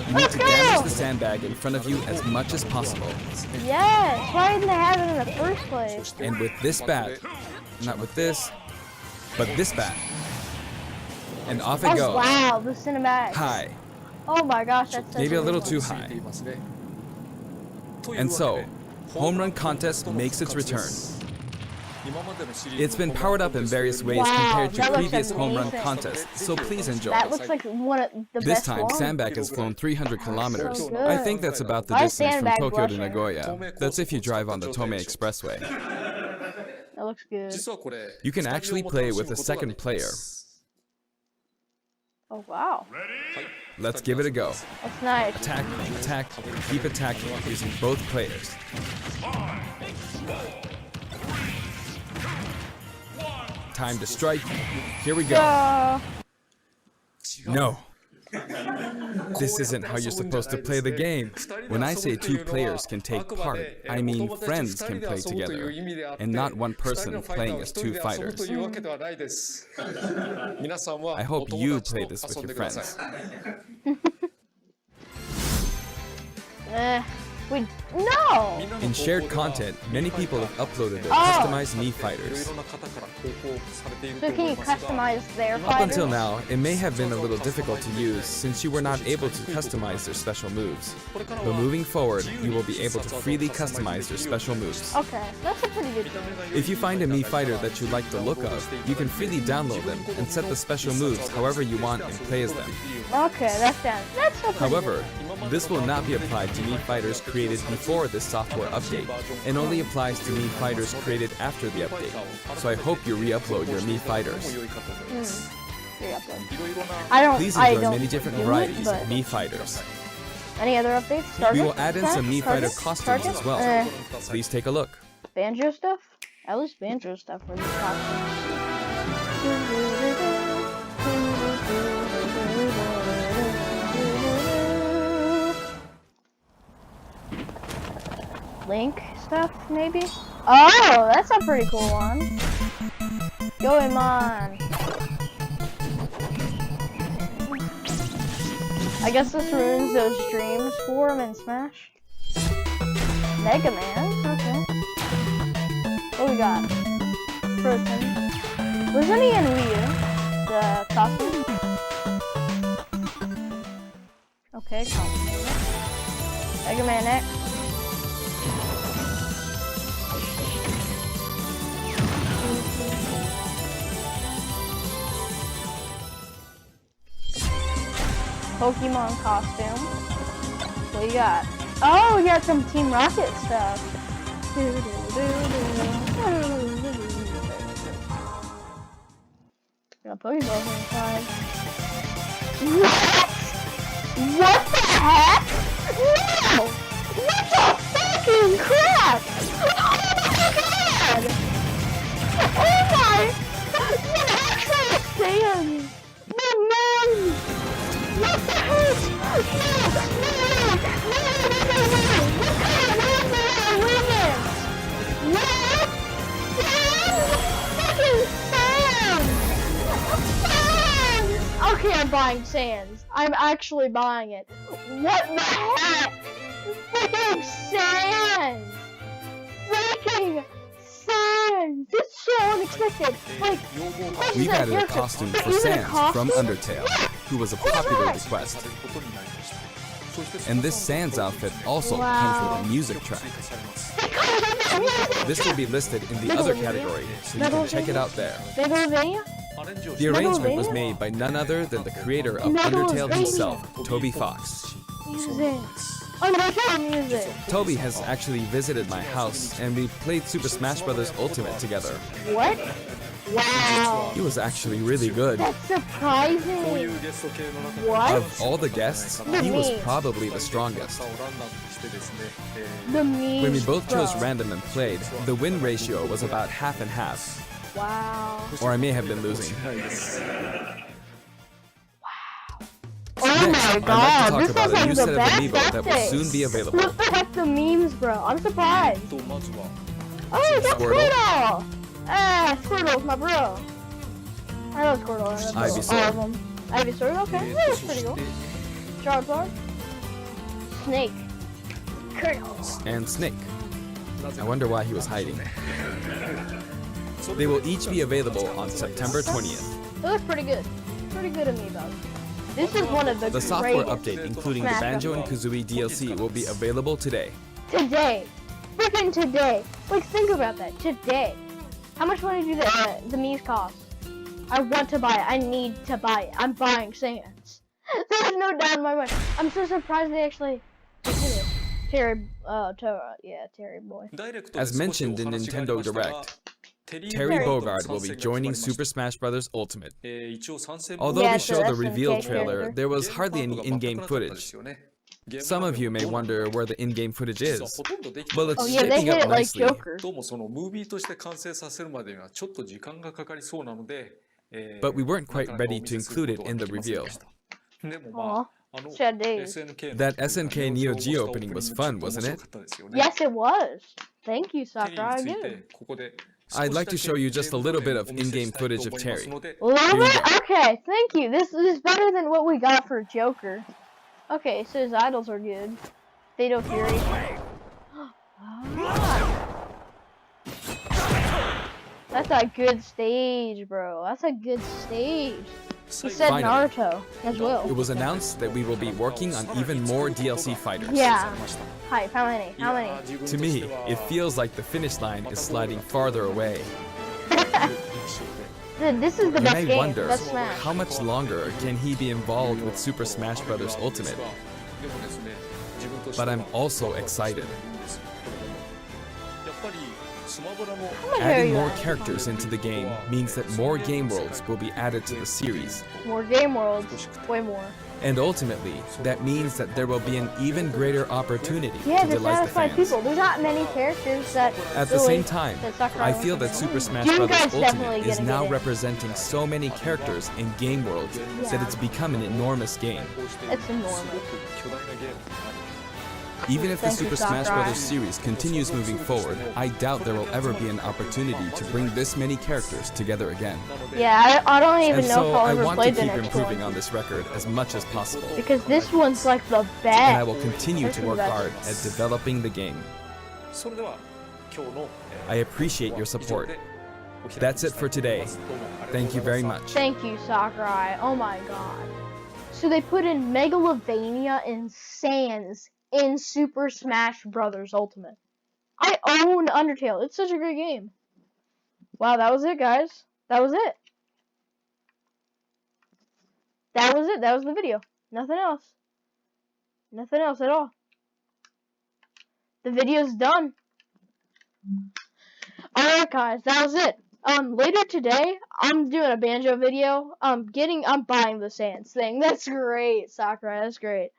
You need to damage the sandbag in front of you as much as possible. Yes, why didn't they have it in the first place? And with this bat, not with this, but this bat. And off it Oh, goes. wow, the cinematic. High. Oh my gosh, that's such Maybe a good little one. too high. And so, Home Run Contest makes its return. It's been powered up in various ways Wow, compared to that looks previous Home Run amazing. contests, so please enjoy. That looks like one of the This best time, ones. Sandbag has flown 300 kilometers. so I good. think that's about the Why is distance from Sandbag Tokyo to blushing? Nagoya. That's if you drive on the Tomei Expressway. That looks good. You can actually play with a second player. Oh wow, Let's give it a go. that's nice. Attack, attack, keep attacking using both players. Time to strike. Here we go. No. This isn't how you're supposed to play the game. When I say 2 players can take part, I mean friends can play together, and not one person playing as 2 fighters. I hope you play this with your friends. No! In shared content, many people have uploaded their customized Mii fighters. So can you customize their Up fighters? until now, it may have been a little difficult to use since you were not able to customize their special moves. But moving forward, you will be able to freely customize their special moves. Okay, that's a pretty good thing. If you find a Mii fighter that you like the look of, you can freely download them and set the special moves however you want and play as them. Okay, that's a pretty However, This will not be applied to Mii Fighters created before this software update, and only applies to Mii Fighters created after the update. So I hope you re-upload your Mii Fighters. Please enjoy many different varieties of Mii Fighters. Any other updates? We will add in some Mii Fighter costumes as well. Please take a look. Banjo stuff? At least Banjo stuff for these costumes. Link stuff, maybe? Oh, that's a pretty cool one. Goemon. I guess this ruins those dreams for him in Smash. Mega Man? Okay. What we got? Frozen. Wasn't he in Wii U? The costume? Okay, complicated. Mega Man X. Pokemon costume. What you got? Oh, we got some Team Rocket stuff. Got Pokeballs inside. What? What the heck? No! What the fucking crap? Oh my god! Oh my! What actual sand? No man! What the heck? Okay, I'm buying Sans. I'm actually buying it. What the heck? Freaking Sans! Freaking Sans! It's so unexpected. Like, We've added a costume for Sans from Undertale, who was a popular request. And this Sans outfit also comes with a music track. This will be listed in the other category, so you can check it out there. The arrangement was made by none other than the creator of Undertale himself, Toby Fox. Undertale music. Toby has actually visited my house, and we played Super Smash Bros. Ultimate together. What? Wow. He was actually really good. That's surprising. What? Of all the guests, he was probably the strongest. The memes, when we both chose random and played, the win ratio was about half and half. Wow. Or I may have been losing. Wow. Oh my god, I'd like to talk this about is a like new the set of best amiibo that will soon be available. Look at the memes, bro. I'm surprised. Oh, that's Squirtle! Squirtle's my bro. I know Squirtle. Ivysaur. Ivysaur, okay. Yeah, that's pretty cool. Charizard. Snake. Colonel. And Snake. I wonder why he was hiding. They will each be available on September 20th. They look pretty good. Pretty good amiibo. This is one of the software update, including the Banjo and Kazooie DLC, will be available today. Today. Freaking today. Like, think about that. Today. How much money do the Mii's cost? I want to buy it. I need to buy it. I'm buying Sans. There's no doubt in my mind. I'm so surprised they actually did it. Terry boy. As mentioned in Nintendo Direct, Terry Bogard will be joining Super Smash Bros. Ultimate. Although we showed the reveal trailer, there was hardly any in-game footage. Some of you may wonder where the in-game footage is. Well, it's shaping up nicely. But we weren't quite ready to include it in the reveal. Aww. Sad days. That SNK Neo Geo opening was fun, wasn't it? Yes, it was. Thank you, Sakurai. I did. I'd like to show you just a little bit of in-game footage of Terry. A little bit? Okay, thank you. This is better than what we got for Joker. Okay, so his idols are good. Fatal Fury. That's a good stage, bro. That's a good stage. He said Finally, Naruto as well. It was announced that we will be working on even more DLC fighters. Yeah. Hype. How many? How many? To me, it feels like the finish line is sliding farther away. Dude, this is the best game. Wonder, Best Smash. how much longer can he be involved with Super Smash Bros. Ultimate? But I'm also excited. How Adding more characters into the game means that more game worlds will be added to the series. More game worlds, way more. And ultimately, that means that there will be an even greater opportunity to delight the satisfy fans. people. There's not many characters that At the same time, I feel that Super Smash Bros. Ultimate is now representing so many characters in game worlds that it's become an enormous game. It's enormous. Even if the Super Smash Bros. Series continues moving forward, I doubt there will ever be an opportunity to bring this many characters together again. Yeah, I don't even know if I'll ever play the next one. I want to keep improving on this record as much as possible. Because this one's like the best. And I will continue to work hard at developing the game. I appreciate your support. That's it for today. Thank you very much. Thank you, Sakurai. Oh my god. So they put in Megalovania and Sans in Super Smash Bros. Ultimate. I own Undertale. It's such a great game. Wow, that was it, guys. That was it. That was it. That was the video. Nothing else. Nothing else at all. The video's done. Alright, guys. That was it. Later today, I'm doing a Banjo video. I'm buying the Sans thing. That's great, Sakurai. That's great.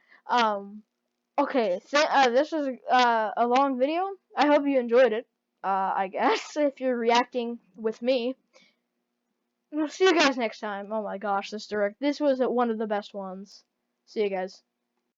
Okay, this was a long video. I hope you enjoyed it. I guess if you're reacting with me. I'll see you guys next time. Oh my gosh, this was one of the best ones. See you guys.